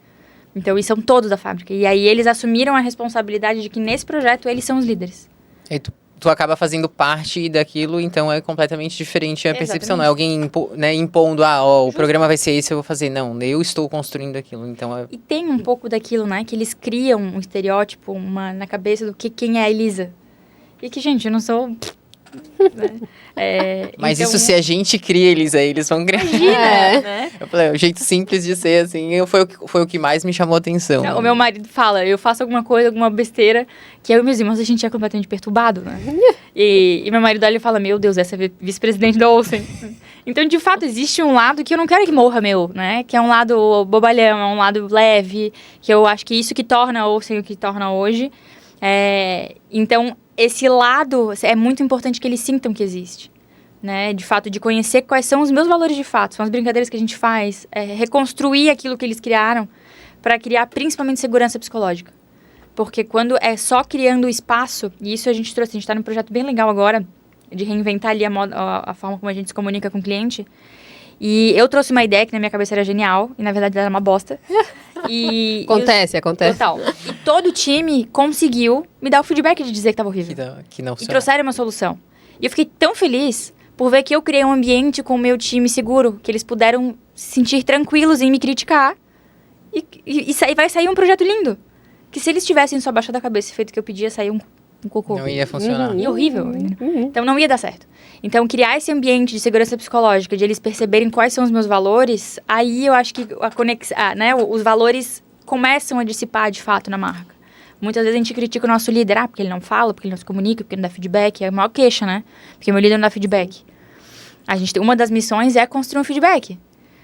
Então, eles são todos da fábrica. E aí, eles assumiram a responsabilidade de que nesse projeto, eles são os líderes. E tu acaba fazendo parte daquilo, então é completamente diferente a percepção. Não é alguém impondo, o programa vai ser esse, eu vou fazer. Não, eu estou construindo aquilo, então... E tem um pouco daquilo, né? Que eles criam um estereótipo na cabeça do quem é a Elisa. E que, gente, eu não sou... né? Mas então, isso se a gente cria eles aí, eles vão criar. imagina, né? Eu falei, o jeito simples de ser, assim, foi o que mais me chamou a atenção. O meu marido fala, eu faço alguma coisa, alguma besteira, que eu e meus irmãos, a gente é completamente perturbado, né? E meu marido olha e fala, meu Deus, essa é a vice-presidente da Olsen. Então, de fato, existe um lado que eu não quero que morra meu, né? Que é um lado bobalhão, é um lado leve, que eu acho que isso que torna a Olsen o que torna hoje. Então, esse lado, é muito importante que eles sintam que existe. Né, de fato, de conhecer quais são os meus valores de fato, são as brincadeiras que a gente faz, reconstruir aquilo que eles criaram para criar principalmente segurança psicológica. Porque quando é só criando o espaço, e isso a gente trouxe, a gente está num projeto bem legal agora, de reinventar ali a forma como a gente se comunica com o cliente, e eu trouxe uma ideia que na minha cabeça era genial, e na verdade ela era uma bosta. Acontece. Total. E todo o time conseguiu me dar o feedback de dizer que estava horrível. Que não E trouxeram uma solução. E eu fiquei tão feliz por ver que eu criei um ambiente com o meu time seguro, que eles puderam se sentir tranquilos em me criticar. E vai sair um projeto lindo. Que se eles tivessem só baixado a cabeça e feito o que eu pedia, sair um cocô. Não ia funcionar. E horrível. Então não ia dar certo. Então criar esse ambiente de segurança psicológica, de eles perceberem quais são os meus valores, aí eu acho que os valores começam a dissipar de fato na marca. Muitas vezes a gente critica o nosso líder, porque ele não fala, porque ele não se comunica, porque ele não dá feedback. É a maior queixa, né? Porque meu líder não dá feedback. Uma das missões é construir um feedback.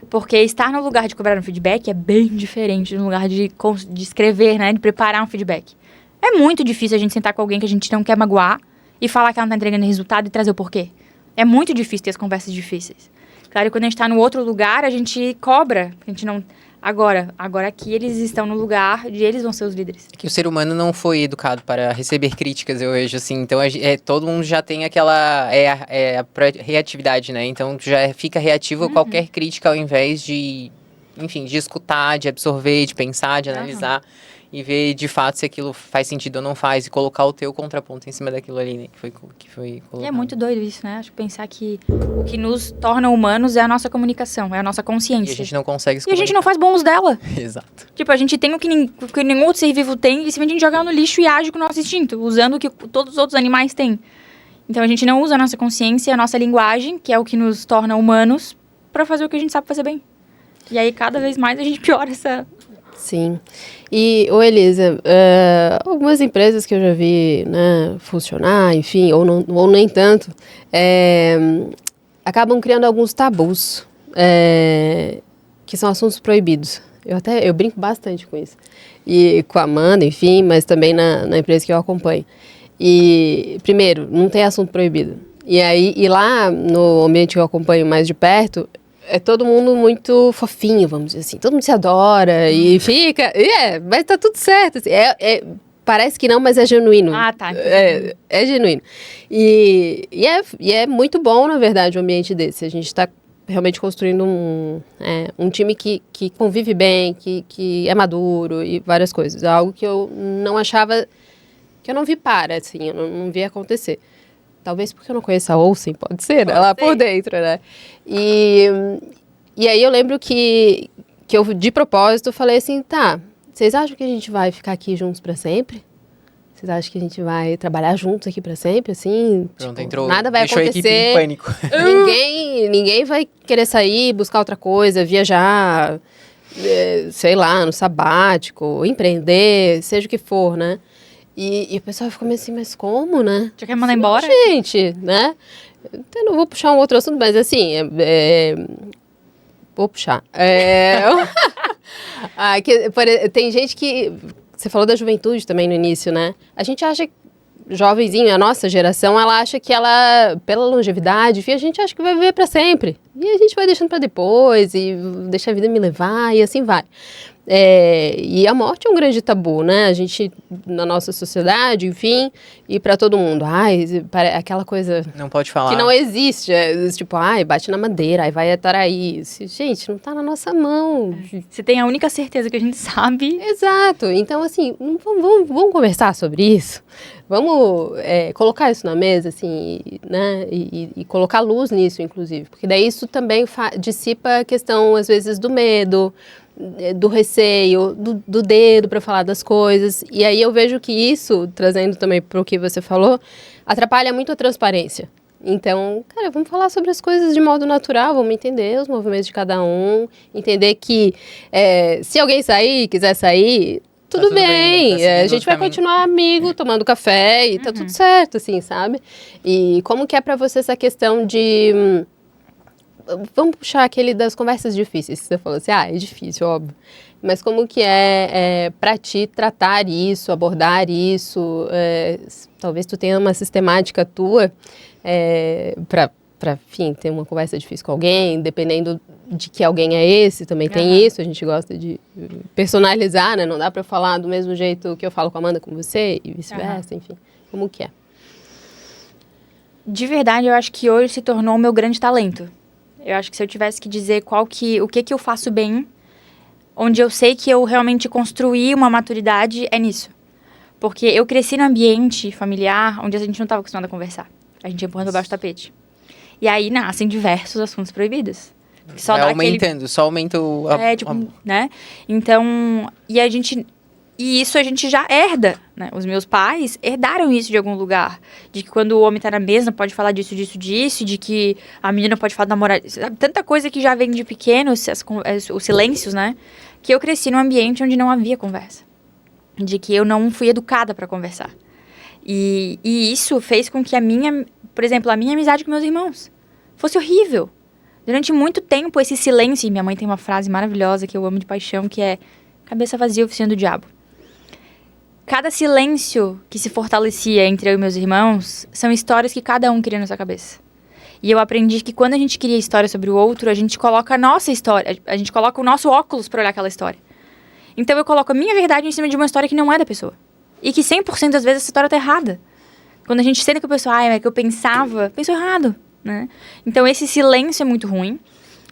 Porque estar no lugar de cobrar um feedback é bem diferente do lugar de escrever, né? De preparar um feedback. É muito difícil a gente sentar com alguém que a gente não quer magoar e falar que ela não está entregando resultado e trazer o porquê. É muito difícil ter as conversas difíceis. Claro, quando a gente está no outro lugar, a gente cobra. A gente não... Agora aqui eles estão no lugar de eles vão ser os líderes. Que o ser humano não foi educado para receber críticas, eu vejo, assim. Então, todo mundo já tem aquela... a reatividade, né? Então, já fica reativo a qualquer crítica ao invés de... Enfim, de escutar, de absorver, de pensar, de analisar. E ver, de fato, se aquilo faz sentido ou não faz. E colocar o teu contraponto em cima daquilo ali, né? Que foi colocado. E é muito doido isso, né? Acho que pensar que o que nos torna humanos é a nossa comunicação, é a nossa consciência. E a gente não consegue se E a gente não faz bom uso dela. Exato. Tipo, a gente tem o que nenhum outro ser vivo tem, e simplesmente a gente joga no lixo e age com o nosso instinto, usando o que todos os outros animais têm. Então a gente não usa a nossa consciência, a nossa linguagem, que é o que nos torna humanos, pra fazer o que a gente sabe fazer bem. E aí, cada vez mais, a gente piora essa... Sim. E, Elisa, algumas empresas que eu já vi, né, funcionar, enfim, ou nem tanto, acabam criando alguns tabus, que são assuntos proibidos. Eu brinco bastante com isso. E com a Amanda, enfim, mas também na empresa que eu acompanho. E, primeiro, não tem assunto proibido. E lá, no ambiente que eu acompanho mais de perto, é todo mundo muito fofinho, vamos dizer assim. Todo mundo se adora e fica... mas tá tudo certo. Assim, parece que não, mas é genuíno. Ah, tá. É genuíno. E é muito bom, na verdade, o ambiente desse. A gente está realmente construindo um time que convive bem, que é maduro e várias coisas. É algo que eu não achava... Que eu não vi assim, eu não vi acontecer. Talvez porque eu não conheço a Olsen, pode ser, né? Lá por dentro, né? E aí eu lembro que eu, de propósito, falei assim, tá, vocês acham que a gente vai ficar aqui juntos pra sempre? Vocês acham que a gente vai trabalhar juntos aqui pra sempre, assim? Pronto, tipo, entrou, nada vai deixou acontecer. A equipe em pânico. Ninguém vai querer sair, buscar outra coisa, viajar, sei lá, no sabático, empreender, seja o que for, né? E o pessoal ficou meio assim, mas como, né? Já quer mandar embora? Gente, né? Eu não vou puxar um outro assunto, mas assim, vou puxar. Tem gente que... Você falou da juventude também no início, né? A gente acha que jovenzinho, a nossa geração, ela acha que ela, pela longevidade, enfim, a gente acha que vai viver para sempre. E a gente vai deixando para depois, e deixa a vida me levar, e assim vai. E a morte é um grande tabu, né? A gente, na nossa sociedade, enfim, e para todo mundo. Aquela coisa... Não pode falar. Que não existe. Tipo, bate na madeira, aí vai estar aí. Gente, não tá na nossa mão. Você tem a única certeza que a gente sabe. Exato. Então, assim, vamos conversar sobre isso. Vamos colocar isso na mesa, assim, né? E colocar luz nisso, inclusive. Porque daí isso também dissipa a questão, às vezes, do medo, do receio, do dedo para falar das coisas. E aí eu vejo que isso, trazendo também para o que você falou, atrapalha muito a transparência. Então, cara, vamos falar sobre as coisas de modo natural, vamos entender os movimentos de cada um, entender que se alguém quiser sair, tudo bem, a gente vai continuar amigo, tomando café e tá tudo certo, assim, sabe? E como que é pra você essa questão de... Vamos puxar aquele das conversas difíceis, que você falou assim, é difícil, óbvio. Mas como que é pra ti tratar isso, abordar isso? Talvez tu tenha uma sistemática tua para, enfim, ter uma conversa difícil com alguém, dependendo de que alguém é esse, também tem isso, a gente gosta de personalizar, né? Não dá para falar do mesmo jeito que eu falo com a Amanda com você e vice-versa, enfim. Como que é? De verdade, eu acho que hoje se tornou o meu grande talento. Eu acho que se eu tivesse que dizer o que eu faço bem, onde eu sei que eu realmente construí uma maturidade, é nisso. Porque eu cresci num ambiente familiar onde a gente não estava acostumado a conversar. A gente ia empurrando abaixo do tapete. E aí nascem diversos assuntos proibidos. Só só aumenta o... né? Então, e isso a gente já herda, né? Os meus pais herdaram isso de algum lugar. De que quando o homem tá na mesa, pode falar disso, de que a menina pode falar do namorado. Tanta coisa que já vem de pequeno, os silêncios, né? Que eu cresci num ambiente onde não havia conversa. De que eu não fui educada para conversar. E isso fez com que por exemplo, a minha amizade com meus irmãos fosse horrível. Durante muito tempo, esse silêncio... E minha mãe tem uma frase maravilhosa que eu amo de paixão, que é... Cabeça vazia, oficina do diabo. Cada silêncio que se fortalecia entre eu e meus irmãos são histórias que cada um cria na sua cabeça. E eu aprendi que quando a gente cria história sobre o outro, a gente coloca a nossa história, a gente coloca o nosso óculos para olhar aquela história. Então eu coloco a minha verdade em cima de uma história que não é da pessoa. E que 100% das vezes essa história tá errada. Quando a gente senta com a pessoa, é que eu pensou errado, né? Então esse silêncio é muito ruim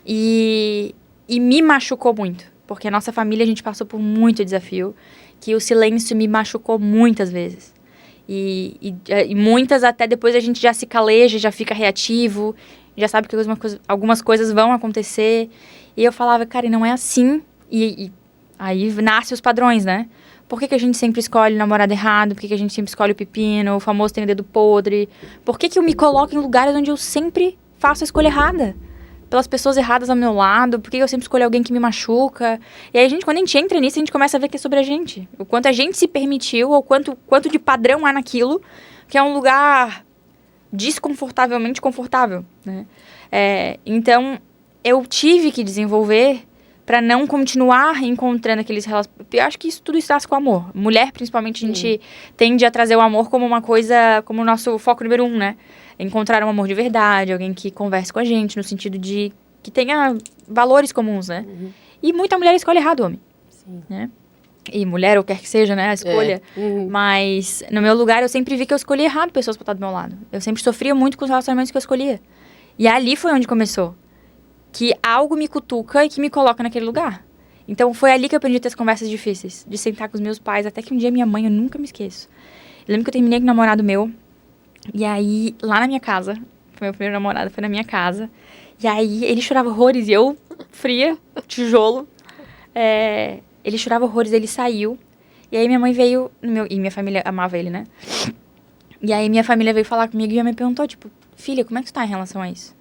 e me machucou muito. Porque a nossa família, a gente passou por muito desafio, que o silêncio me machucou muitas vezes. E muitas até depois a gente já se caleja, já fica reativo, já sabe que algumas coisas vão acontecer. E eu falava, cara, não é assim. E aí nascem os padrões, né? Por que a gente sempre escolhe o namorado errado? Por que a gente sempre escolhe o pepino? O famoso tem o dedo podre? Por que eu me coloco em lugares onde eu sempre faço a escolha errada? Pelas pessoas erradas ao meu lado? Por que eu sempre escolho alguém que me machuca? E aí, quando a gente entra nisso, a gente começa a ver que é sobre a gente. O quanto a gente se permitiu, ou quanto de padrão há naquilo, que é um lugar desconfortavelmente confortável, né? Então, eu tive que desenvolver para não continuar encontrando aqueles relacionamentos. Eu acho que tudo isso nasce com amor. Mulher, principalmente, a gente tende a trazer o amor como uma coisa, como o nosso foco número 1, né? Encontrar um amor de verdade, alguém que converse com a gente, no sentido de que tenha valores comuns, né? E muita mulher escolhe errado, homem. Sim. Né? E mulher, ou quer que seja, né? A escolha. Mas, no meu lugar, eu sempre vi que eu escolhi errado pessoas para estar do meu lado. Eu sempre sofria muito com os relacionamentos que eu escolhia. E ali foi onde começou. Que algo me cutuca e que me coloca naquele lugar. Então, foi ali que eu aprendi a ter as conversas difíceis. De sentar com os meus pais, até que um dia minha mãe, eu nunca me esqueço. Eu lembro que eu terminei com um namorado meu. E aí, lá na minha casa, foi meu primeiro namorado, foi na minha casa. E aí, ele chorava horrores e eu, fria, tijolo. Ele chorava horrores, ele saiu. E aí, minha mãe veio, e minha família amava ele, né? E aí, minha família veio falar comigo e minha mãe perguntou, tipo, filha, como é que tu tá em relação a isso?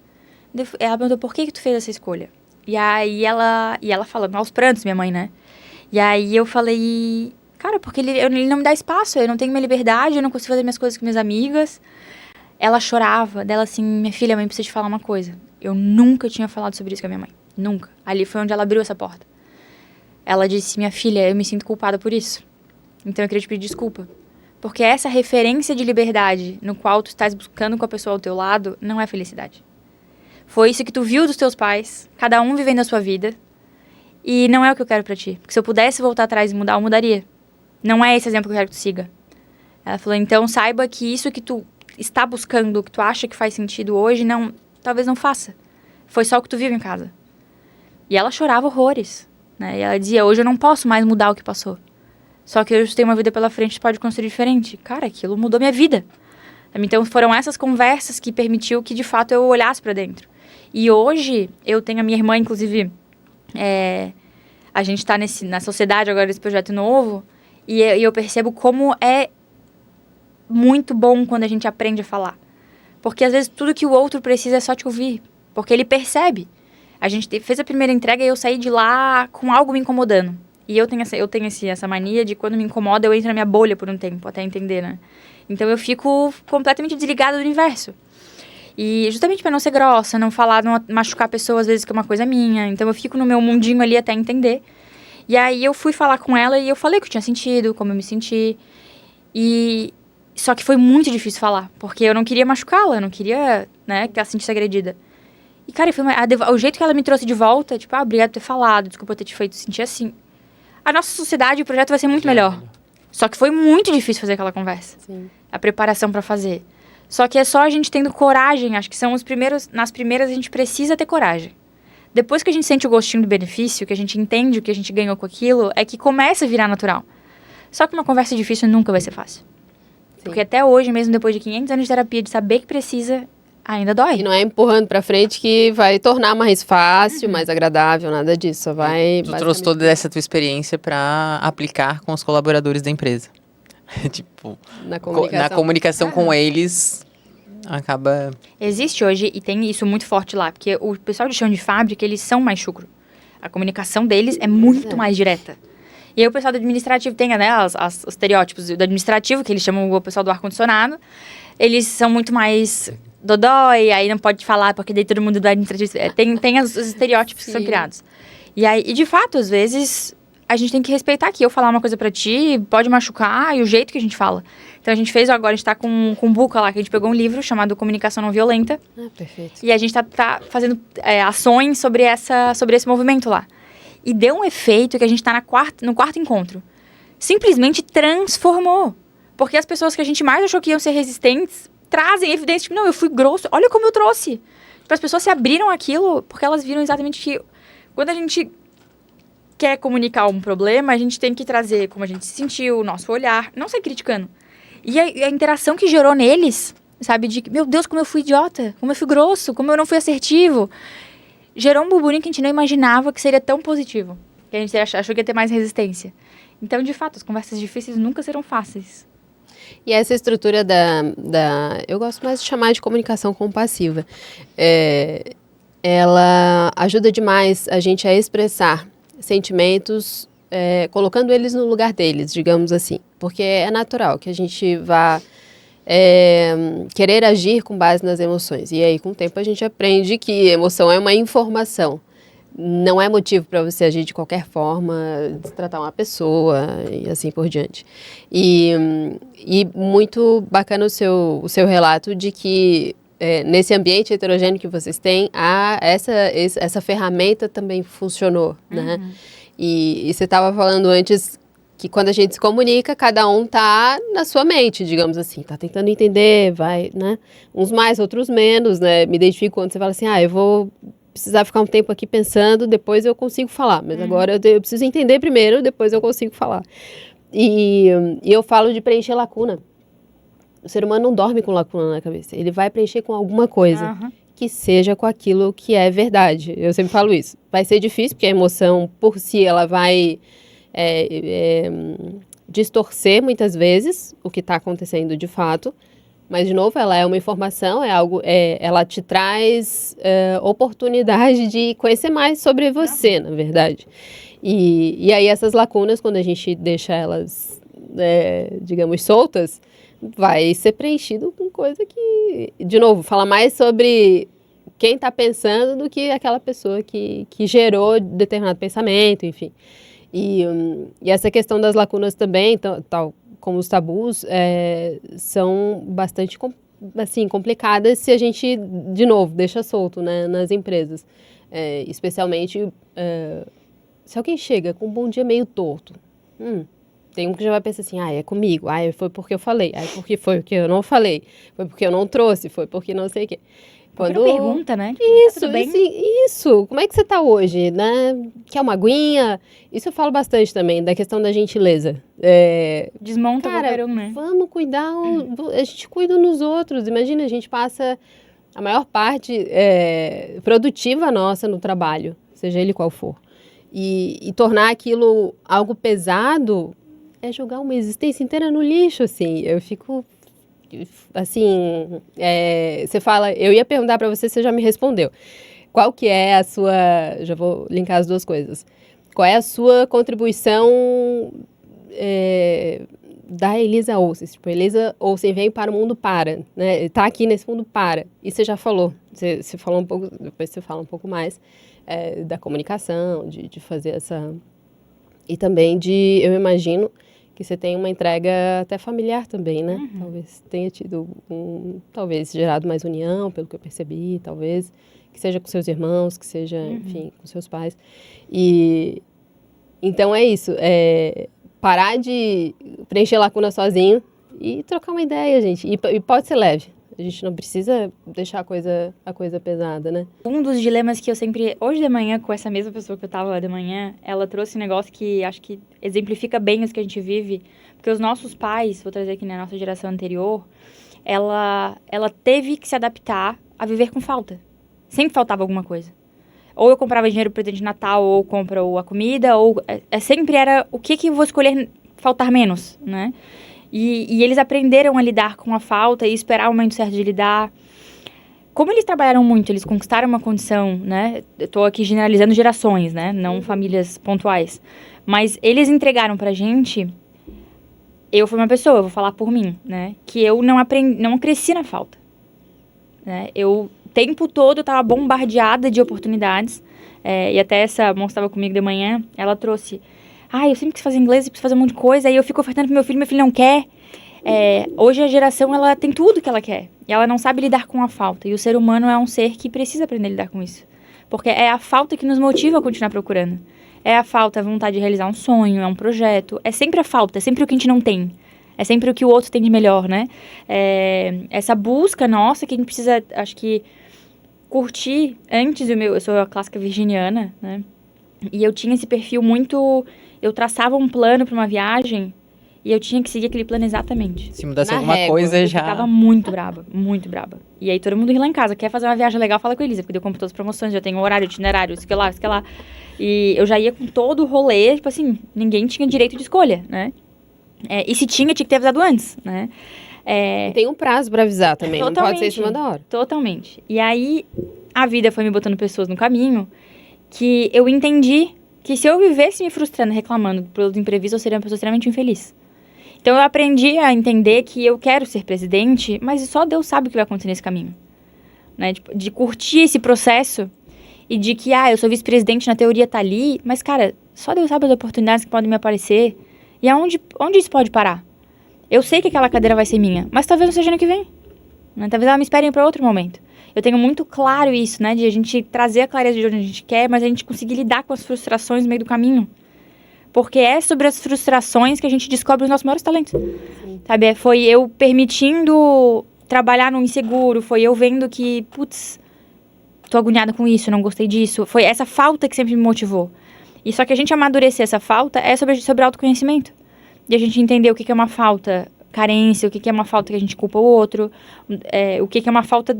Ela perguntou, por que tu fez essa escolha? E aí, ela falando, aos prantos, minha mãe, né? E aí, eu falei... Cara, porque ele não me dá espaço, eu não tenho minha liberdade, eu não consigo fazer minhas coisas com minhas amigas. Ela chorava, dela assim, minha filha, mãe, preciso te falar uma coisa. Eu nunca tinha falado sobre isso com a minha mãe, nunca. Ali foi onde ela abriu essa porta. Ela disse, minha filha, eu me sinto culpada por isso. Então eu queria te pedir desculpa. Porque essa referência de liberdade no qual tu estás buscando com a pessoa ao teu lado, não é felicidade. Foi isso que tu viu dos teus pais, cada um vivendo a sua vida. E não é o que eu quero pra ti. Porque se eu pudesse voltar atrás e mudar, eu mudaria. Não é esse exemplo que eu quero que tu siga. Ela falou, então saiba que isso que tu está buscando, que tu acha que faz sentido hoje, talvez não faça. Foi só o que tu viu em casa. E ela chorava horrores, né? E ela dizia, hoje eu não posso mais mudar o que passou. Só que hoje tu tem uma vida pela frente, tu pode construir diferente. Cara, aquilo mudou minha vida. Então foram essas conversas que permitiu que de fato eu olhasse pra dentro. E hoje eu tenho a minha irmã, inclusive, a gente está na sociedade agora, nesse projeto novo, e eu percebo como é muito bom quando a gente aprende a falar. Porque, às vezes, tudo que o outro precisa é só te ouvir. Porque ele percebe. A gente fez a primeira entrega e eu saí de lá com algo me incomodando. E eu tenho essa mania de, quando me incomoda, eu entro na minha bolha por um tempo, até entender, né? Então, eu fico completamente desligada do universo. E justamente para não ser grossa, não falar, não machucar a pessoa, às vezes, que é uma coisa minha. Então, eu fico no meu mundinho ali até entender. E aí, eu fui falar com ela e eu falei o que eu tinha sentido, como eu me senti. Só que foi muito difícil falar, porque eu não queria machucá-la, eu não queria, né, que ela se sentisse agredida. E, cara, o jeito que ela me trouxe de volta, tipo, obrigado por ter falado, desculpa ter te feito sentir assim. A nossa sociedade, o projeto vai ser muito melhor. Só que foi muito difícil fazer aquela conversa. Sim. A preparação para fazer. Só que é só a gente tendo coragem, acho que são nas primeiras a gente precisa ter coragem. Depois que a gente sente o gostinho do benefício, que a gente entende o que a gente ganhou com aquilo, é que começa a virar natural. Só que uma conversa difícil nunca vai ser fácil. Sim. Porque até hoje, mesmo depois de 500 anos de terapia, de saber que precisa, ainda dói. E não é empurrando pra frente que vai tornar mais fácil, mais agradável, nada disso. Só vai... Tu trouxe toda essa tua experiência pra aplicar com os colaboradores da empresa. Tipo, na comunicação com eles, acaba... Existe hoje, e tem isso muito forte lá, porque o pessoal de chão de fábrica, eles são mais chucro. A comunicação deles é muito mais direta. E aí o pessoal do administrativo tem, né, os estereótipos do administrativo, que eles chamam o pessoal do ar-condicionado. Eles são muito mais dodói, aí não pode falar, porque daí todo mundo do administrativo... Tem os estereótipos que são criados. E de fato, às vezes, a gente tem que respeitar que eu falar uma coisa pra ti pode machucar, e o jeito que a gente fala. Então, a gente fez agora, a gente tá com o Buca lá, que a gente pegou um livro chamado Comunicação Não Violenta. Perfeito. E a gente tá fazendo ações sobre esse movimento lá. E deu um efeito que a gente tá no quarto encontro. Simplesmente transformou. Porque as pessoas que a gente mais achou que iam ser resistentes trazem evidência. Tipo, não, eu fui grosso. Olha como eu trouxe. Tipo, as pessoas se abriram aquilo porque elas viram exatamente que... Quando a gente quer comunicar um problema, a gente tem que trazer como a gente se sentiu, o nosso olhar. Não sair criticando. E a interação que gerou neles, sabe? De, meu Deus, como eu fui idiota. Como eu fui grosso. Como eu não fui assertivo. Gerou um burburinho que a gente não imaginava que seria tão positivo. Que a gente achou que ia ter mais resistência. Então, de fato, as conversas difíceis nunca serão fáceis. E essa estrutura eu gosto mais de chamar de comunicação compassiva. Ela ajuda demais a gente a expressar sentimentos, colocando eles no lugar deles, digamos assim. Porque é natural que a gente vá querer agir com base nas emoções. E aí, com o tempo, a gente aprende que emoção é uma informação. Não é motivo para você agir de qualquer forma, destratar uma pessoa e assim por diante. E muito bacana o seu relato de que nesse ambiente heterogêneo que vocês têm, essa ferramenta também funcionou, né? E você estava falando antes que quando a gente se comunica, cada um tá na sua mente, digamos assim, tá tentando entender, vai, né? Uns mais, outros menos, né? Me identifico quando você fala assim, eu vou precisar ficar um tempo aqui pensando, depois eu consigo falar. Mas agora eu preciso entender primeiro, depois eu consigo falar. E eu falo de preencher lacuna. O ser humano não dorme com lacuna na cabeça. Ele vai preencher com alguma coisa que seja com aquilo que é verdade. Eu sempre falo isso. Vai ser difícil, porque a emoção, por si, ela vai distorcer muitas vezes o que está acontecendo de fato. Mas, de novo, ela é uma informação, ela te traz oportunidade de conhecer mais sobre você, na verdade. E aí essas lacunas, quando a gente deixa elas, digamos, soltas, vai ser preenchido com coisa que, de novo, fala mais sobre quem está pensando do que aquela pessoa que gerou determinado pensamento, enfim. E essa questão das lacunas também, tal como os tabus, são bastante complicadas se a gente, de novo, deixa solto, né, nas empresas. Especialmente se alguém chega com um bom dia meio torto. Tem um que já vai pensar assim, é comigo, foi porque eu falei, porque foi porque eu não falei, foi porque eu não trouxe, foi porque não sei o quê. Quando pergunta, né? Isso, isso. Como é que você tá hoje, né? Quer uma aguinha? Isso eu falo bastante também, da questão da gentileza. Desmonta qualquer um, né? Vamos cuidar, a gente cuida nos outros. Imagina, a gente passa a maior parte produtiva nossa no trabalho, seja ele qual for. E tornar aquilo algo pesado é jogar uma existência inteira no lixo, assim. Eu fico, assim, você fala, eu ia perguntar para você, você já me respondeu. Qual que é a sua, já vou linkar as duas coisas. Qual é a sua contribuição da Elisa Olsen? Tipo, Elisa Olsen veio para o mundo para, né? Está aqui nesse mundo para. E você já falou, você falou um pouco, depois você fala um pouco mais da comunicação, de fazer essa... E também eu imagino que você tem uma entrega até familiar também, né? Uhum. Talvez tenha tido, talvez gerado mais união, pelo que eu percebi, talvez, que seja com seus irmãos, que seja, enfim, com seus pais. E então é isso, parar de preencher lacuna sozinho e trocar uma ideia, gente. E pode ser leve. A gente não precisa deixar a coisa pesada, né? Um dos dilemas que eu sempre... Hoje de manhã, com essa mesma pessoa que eu tava lá de manhã, ela trouxe um negócio que acho que exemplifica bem os que a gente vive. Porque os nossos pais, vou trazer aqui na nossa geração anterior, ela teve que se adaptar a viver com falta. Sempre faltava alguma coisa. Ou eu comprava dinheiro para presente de Natal, ou compro a comida, ou... sempre era o que eu vou escolher faltar menos, né? E eles aprenderam a lidar com a falta e esperar o momento certo de lidar. Como eles trabalharam muito, eles conquistaram uma condição, né? Eu tô aqui generalizando gerações, né? Não famílias pontuais. Mas eles entregaram pra gente... Eu fui uma pessoa, eu vou falar por mim, né? Que eu não cresci na falta. Né? O tempo todo eu tava bombardeada de oportunidades. E até essa moça estava comigo de manhã, ela trouxe... eu sempre quis fazer inglês, preciso fazer um monte de coisa, aí eu fico ofertando pro meu filho não quer. Hoje a geração, ela tem tudo que ela quer. E ela não sabe lidar com a falta. E o ser humano é um ser que precisa aprender a lidar com isso. Porque é a falta que nos motiva a continuar procurando. É a falta, a vontade de realizar um sonho, é um projeto. É sempre a falta, é sempre o que a gente não tem. É sempre o que o outro tem de melhor, né? Essa busca nossa que a gente precisa, acho que, curtir antes do meu... Eu sou a clássica virginiana, né? E eu tinha esse perfil muito... Eu traçava um plano para uma viagem e eu tinha que seguir aquele plano exatamente. Se mudasse alguma coisa, já... Eu ficava muito braba, muito braba. E aí todo mundo ri lá em casa, quer fazer uma viagem legal, fala com a Elisa, porque eu compro todas as promoções, já tenho horário, itinerário, isso que lá. E eu já ia com todo o rolê, tipo assim, ninguém tinha direito de escolha, né? E se tinha que ter avisado antes, né? Tem um prazo para avisar também, Totalmente, não pode ser em cima da hora. Totalmente. E aí a vida foi me botando pessoas no caminho que eu entendi que se eu vivesse me frustrando, reclamando pelos imprevistos, eu seria uma pessoa extremamente infeliz. Então, eu aprendi a entender que eu quero ser presidente, mas só Deus sabe o que vai acontecer nesse caminho. Né? De curtir esse processo e de que, eu sou vice-presidente, na teoria tá ali, mas, cara, só Deus sabe as oportunidades que podem me aparecer e onde isso pode parar. Eu sei que aquela cadeira vai ser minha, mas talvez não seja ano que vem. Né? Talvez ela me espere para outro momento. Eu tenho muito claro isso, né? De a gente trazer a clareza de onde a gente quer, mas a gente conseguir lidar com as frustrações no meio do caminho. Porque é sobre as frustrações que a gente descobre os nossos maiores talentos. Sabe? Foi eu permitindo trabalhar no inseguro, foi eu vendo que, tô agoniada com isso, não gostei disso. Foi essa falta que sempre me motivou. E só que a gente amadurecer essa falta é sobre autoconhecimento. E a gente entender o que é uma falta, carência, o que é uma falta que a gente culpa o outro, o que é uma falta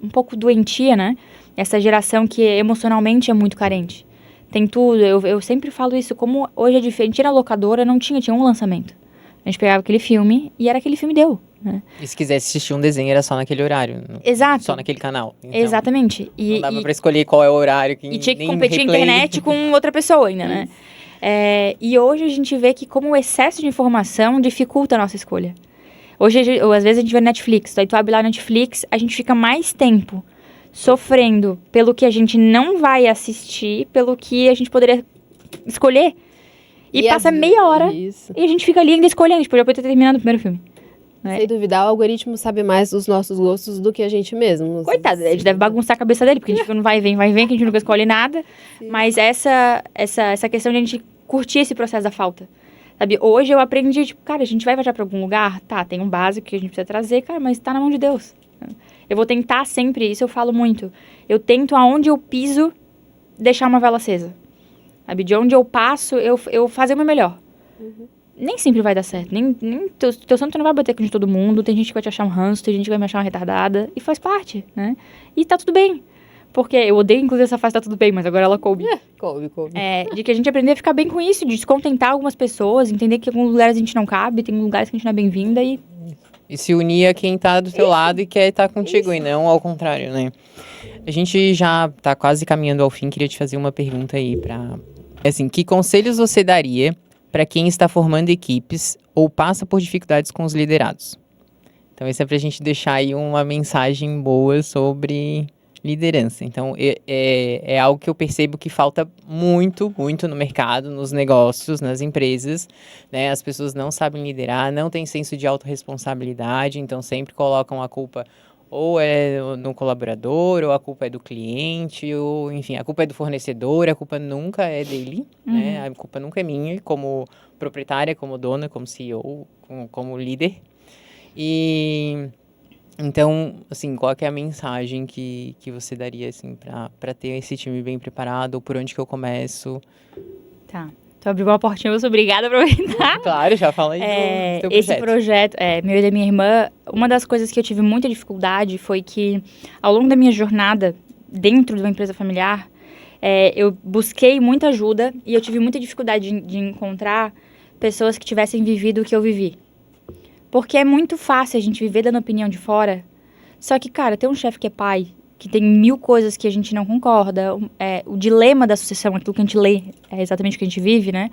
um pouco doentia, né? Essa geração que emocionalmente é muito carente. Tem tudo, eu sempre falo isso, como hoje é diferente, era locadora, tinha um lançamento. A gente pegava aquele filme e era aquele filme deu, né? E se quisesse assistir um desenho, era só naquele horário. Exato. Só naquele canal. Então, exatamente. Não dava pra escolher qual é o horário. E tinha que competir na internet com outra pessoa ainda, né? E hoje a gente vê que como o excesso de informação dificulta a nossa escolha. Hoje, às vezes, a gente vê Netflix, aí tu abre lá Netflix, a gente fica mais tempo sofrendo pelo que a gente não vai assistir, pelo que a gente poderia escolher. E passa meia hora e a gente fica ali ainda escolhendo. Tipo, já podia ter terminado o primeiro filme. Né? Sem duvidar, o algoritmo sabe mais dos nossos gostos do que a gente mesmo. Coitado, a gente deve bagunçar a cabeça dele, porque a gente fica no vai e vem, que a gente nunca escolhe nada. Sim. Mas essa questão de a gente curtir esse processo da falta. Sabe, hoje eu aprendi, tipo, cara, a gente vai viajar pra algum lugar? Tá, tem um básico que a gente precisa trazer, cara, mas tá na mão de Deus. Eu vou tentar sempre, isso eu falo muito, eu tento aonde eu piso deixar uma vela acesa. Sabe, de onde eu passo, eu fazer o meu melhor. Uhum. Nem sempre vai dar certo, nem teu santo não vai bater com de todo mundo, tem gente que vai te achar um ranço, tem gente que vai me achar uma retardada, e faz parte, né? E tá tudo bem, porque eu odeio, inclusive, essa frase, tá tudo bem, mas agora ela coube. Coube. De que a gente aprender a ficar bem com isso, de descontentar algumas pessoas, entender que em alguns lugares a gente não cabe, tem lugares que a gente não é bem-vinda E se unir a quem tá do teu lado e quer estar contigo, e não ao contrário, né? A gente já tá quase caminhando ao fim, queria te fazer uma pergunta aí assim, que conselhos você daria para quem está formando equipes ou passa por dificuldades com os liderados? Então, isso é pra gente deixar aí uma mensagem boa sobre liderança. Então, é algo que eu percebo que falta muito, muito no mercado, nos negócios, nas empresas, né? As pessoas não sabem liderar, não têm senso de autorresponsabilidade, então sempre colocam a culpa ou é no colaborador, ou a culpa é do cliente, ou, enfim, a culpa é do fornecedor, a culpa nunca é dele, né? A culpa nunca é minha, como proprietária, como dona, como CEO, como líder. E então, assim, qual que é a mensagem que você daria, assim, para ter esse time bem preparado, ou por onde que eu começo? Tá. Tu abriu uma portinha, eu sou obrigada a aproveitar. Claro, já fala aí do teu projeto. Esse projeto, meu e da minha irmã, uma das coisas que eu tive muita dificuldade foi que, ao longo da minha jornada dentro de uma empresa familiar, eu busquei muita ajuda e eu tive muita dificuldade de encontrar pessoas que tivessem vivido o que eu vivi. Porque é muito fácil a gente viver dando opinião de fora, só que, cara, ter um chefe que é pai, que tem 1000 coisas que a gente não concorda, o dilema da sucessão, aquilo que a gente lê, é exatamente o que a gente vive, né?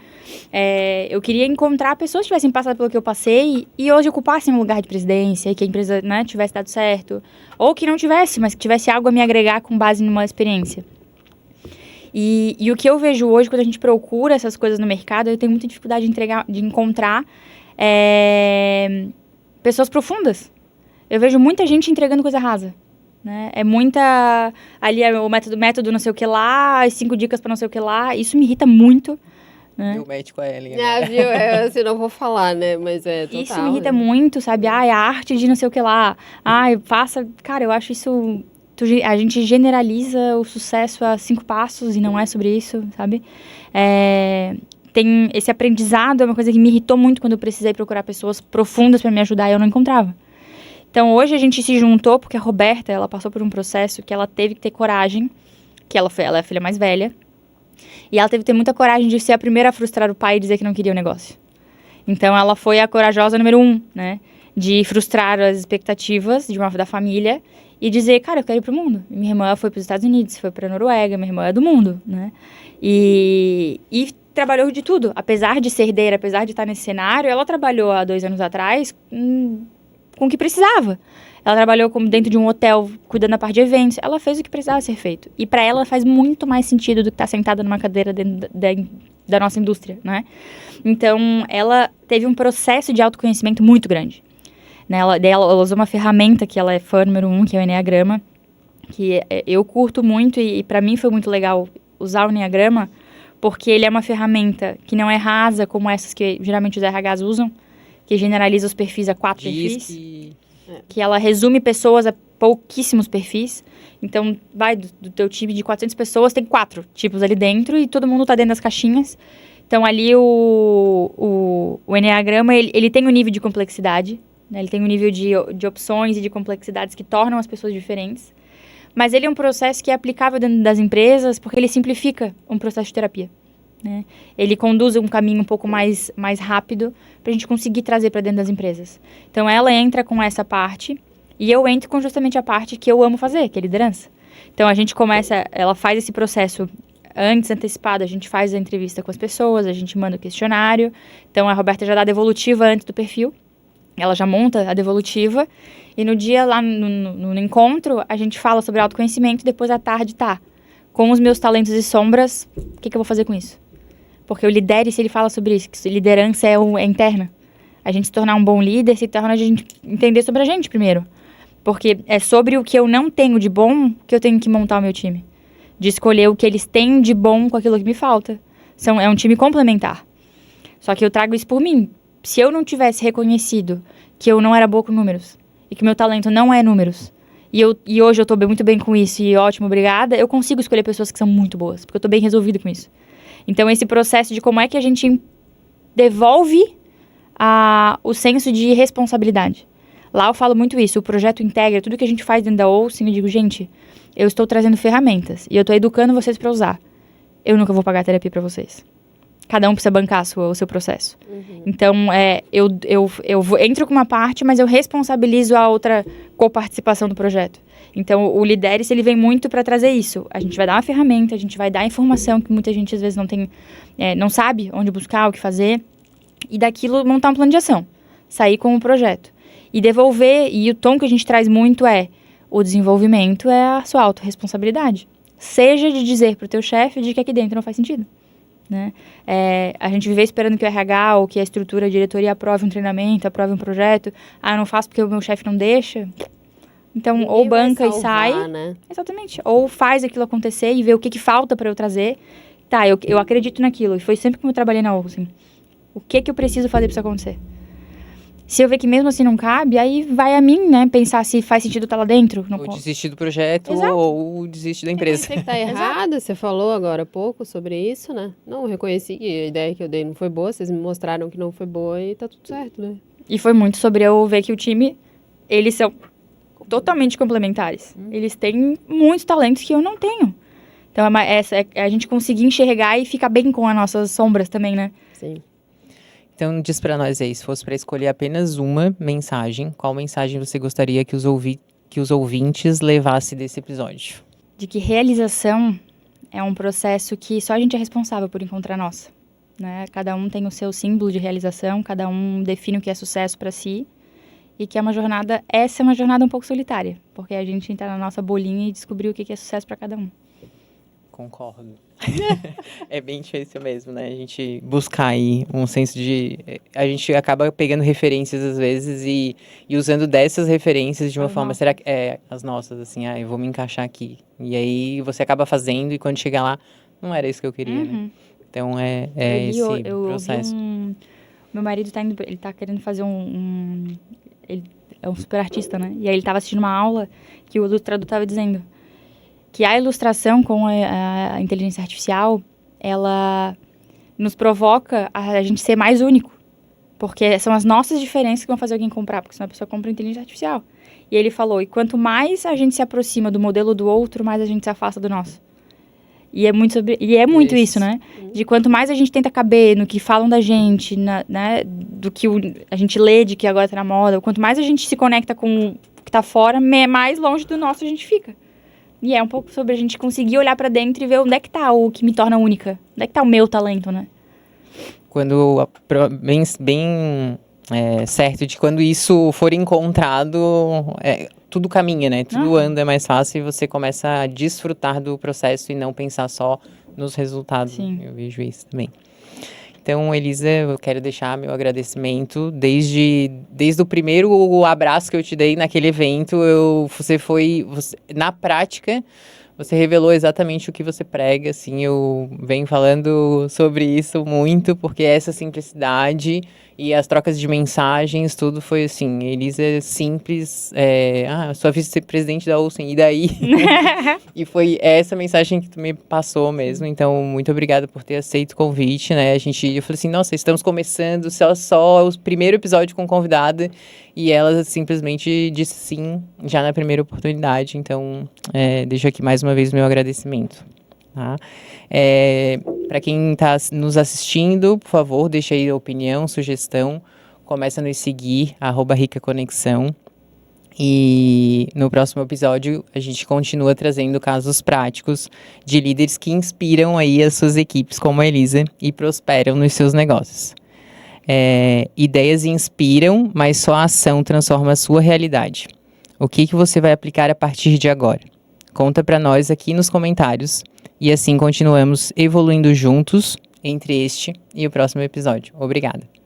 Eu queria encontrar pessoas que tivessem passado pelo que eu passei e hoje ocupassem um lugar de presidência, e que a empresa, né, tivesse dado certo. Ou que não tivesse, mas que tivesse algo a me agregar com base numa experiência. E o que eu vejo hoje, quando a gente procura essas coisas no mercado, eu tenho muita dificuldade de encontrar pessoas profundas. Eu vejo muita gente entregando coisa rasa. Né? É muita... Ali é o método não sei o que lá, as 5 dicas para não sei o que lá. Isso me irrita muito. Né? Meu médico é Ellen. Viu? Assim, não vou falar, né? Mas total. Isso me irrita muito, sabe? É a arte de não sei o que lá. Faça... Cara, eu acho isso... A gente generaliza o sucesso a 5 passos e não é sobre isso, sabe? Tem esse aprendizado, é uma coisa que me irritou muito quando eu precisei procurar pessoas profundas para me ajudar e eu não encontrava. Então, hoje a gente se juntou porque a Roberta, ela passou por um processo que ela teve que ter coragem, que ela é a filha mais velha, e ela teve que ter muita coragem de ser a primeira a frustrar o pai e dizer que não queria o negócio. Então, ela foi a corajosa número 1, né? De frustrar as expectativas da família e dizer, cara, eu quero ir pro mundo. Minha irmã foi para os Estados Unidos, foi para a Noruega, minha irmã é do mundo, né? E trabalhou de tudo. Apesar de ser herdeira, apesar de estar nesse cenário, ela trabalhou há 2 anos atrás com o que precisava. Ela trabalhou dentro de um hotel, cuidando da parte de eventos. Ela fez o que precisava ser feito. E para ela faz muito mais sentido do que estar sentada numa cadeira dentro da nossa indústria, né? Então, ela teve um processo de autoconhecimento muito grande. Né? Ela usou uma ferramenta que ela é fã número 1, que é o Enneagrama, que eu curto muito e para mim foi muito legal usar o Enneagrama, porque ele é uma ferramenta que não é rasa, como essas que geralmente os RHs usam, que generaliza os perfis a 4 perfis, que ela resume pessoas a pouquíssimos perfis. Então, vai do teu time de 400 pessoas, tem 4 tipos ali dentro e todo mundo tá dentro das caixinhas. Então, ali o Enneagrama, ele tem um nível de complexidade, né? Ele tem um nível de opções e de complexidades que tornam as pessoas diferentes. Mas ele é um processo que é aplicável dentro das empresas porque ele simplifica um processo de terapia. Né? Ele conduz um caminho um pouco mais rápido para a gente conseguir trazer para dentro das empresas. Então, ela entra com essa parte e eu entro com justamente a parte que eu amo fazer, que é liderança. Então, a gente ela faz esse processo antecipado, a gente faz a entrevista com as pessoas, a gente manda o questionário. Então, a Roberta já dá a devolutiva antes do perfil. Ela já monta a devolutiva e no dia lá no encontro, a gente fala sobre autoconhecimento e depois à tarde com os meus talentos e sombras, o que eu vou fazer com isso? Porque o Lidere, se ele fala sobre isso, que liderança é interna. A gente se tornar um bom líder se torna a gente entender sobre a gente primeiro. Porque é sobre o que eu não tenho de bom que eu tenho que montar o meu time. De escolher o que eles têm de bom com aquilo que me falta. É um time complementar. Só que eu trago isso por mim. Se eu não tivesse reconhecido que eu não era boa com números e que meu talento não é números, e hoje eu estou muito bem com isso e ótimo, obrigada, eu consigo escolher pessoas que são muito boas, porque eu estou bem resolvida com isso. Então, esse processo de como é que a gente devolve o senso de responsabilidade. Lá eu falo muito isso, o projeto integra tudo que a gente faz dentro da Olsen. Eu digo, gente, eu estou trazendo ferramentas e eu estou educando vocês para usar. Eu nunca vou pagar terapia para vocês. Cada um precisa bancar o seu processo. Então, eu entro com uma parte, mas eu responsabilizo a outra coparticipação do projeto. Então, o Lidere-se, ele vem muito para trazer isso. A gente vai dar uma ferramenta, a gente vai dar informação que muita gente, às vezes, não sabe onde buscar, o que fazer. E daquilo, montar um plano de ação. Sair com o projeto. E devolver, e o tom que a gente traz muito o desenvolvimento é a sua autorresponsabilidade. Seja de dizer para o teu chefe de que aqui dentro não faz sentido. Né? A gente viver esperando que o RH ou que a estrutura, a diretoria aprove um treinamento, aprove um projeto. Eu não faço porque o meu chefe não deixa. Então, Ninguém ou banca vai salvar, e sai. né? Exatamente. Ou faz aquilo acontecer e vê o que falta para eu trazer. Tá, eu acredito naquilo. E foi sempre como eu trabalhei na Olsen. O que eu preciso fazer para isso acontecer? Se eu ver que mesmo assim não cabe, aí vai a mim, né? Pensar se faz sentido estar lá dentro. Ou desistir do projeto, Exato. ou desistir da empresa. Você que tá errada, você falou agora há pouco sobre isso, né? Não, eu reconheci que a ideia que eu dei não foi boa, vocês me mostraram que não foi boa e tá tudo certo, né? E foi muito sobre eu ver que o time, eles são totalmente complementares. Eles têm muitos talentos que eu não tenho. Então, a gente conseguir enxergar e ficar bem com as nossas sombras também, né? Sim. Então, diz pra nós aí, se fosse para escolher apenas uma mensagem, qual mensagem você gostaria que os ouvintes levassem desse episódio? De que realização é um processo que só a gente é responsável por encontrar a nossa. Né? Cada um tem o seu símbolo de realização, cada um define o que é sucesso para si. E que é uma jornada, essa é uma jornada um pouco solitária. Porque a gente entra na nossa bolinha e descobrir o que é sucesso para cada um. Concordo. É bem difícil mesmo, né? A gente buscar aí um senso de... A gente acaba pegando referências às vezes e usando dessas referências de uma forma... Será que as nossas, assim, eu vou me encaixar aqui. E aí você acaba fazendo e quando chega lá, não era isso que eu queria, né? Então esse processo. Meu marido ele tá querendo fazer ele é um super artista, né? E aí ele tava assistindo uma aula que o ilustrador tava dizendo que a ilustração com a inteligência artificial, ela nos provoca a gente ser mais único. Porque são as nossas diferenças que vão fazer alguém comprar, porque senão a pessoa compra inteligência artificial. E ele falou, e quanto mais a gente se aproxima do modelo do outro, mais a gente se afasta do nosso. E é muito isso, né? De quanto mais a gente tenta caber no que falam da gente, né? Do que a gente lê de que agora tá na moda, quanto mais a gente se conecta com o que tá fora, mais longe do nosso a gente fica. E é um pouco sobre a gente conseguir olhar pra dentro e ver onde é que tá o que me torna única. Onde é que tá o meu talento, né? Quando, bem certo de quando isso for encontrado, tudo caminha, né? Tudo anda mais fácil e você começa a desfrutar do processo e não pensar só nos resultados. Sim. Eu vejo isso também. Então, Elisa, eu quero deixar meu agradecimento. Desde o primeiro abraço que eu te dei naquele evento, na prática, você revelou exatamente o que você prega, assim, eu venho falando sobre isso muito, porque essa simplicidade e as trocas de mensagens, tudo foi assim, Elisa é simples, sou vice-presidente da Olsen, e daí? E foi essa mensagem que tu me passou mesmo, então, muito obrigada por ter aceito o convite, né, eu falei assim, nossa, estamos começando só o primeiro episódio com convidada, e ela simplesmente disse sim, já na primeira oportunidade, então, deixo aqui mais uma vez meu agradecimento. Tá? Para quem está nos assistindo, por favor, deixa aí a opinião, sugestão, começa a nos seguir, @ricaconexão. E no próximo episódio a gente continua trazendo casos práticos de líderes que inspiram aí as suas equipes, como a Elisa, e prosperam nos seus negócios. Ideias inspiram, mas só a ação transforma a sua realidade. O que você vai aplicar a partir de agora? Conta para nós aqui nos comentários e assim continuamos evoluindo juntos entre este e o próximo episódio. Obrigada!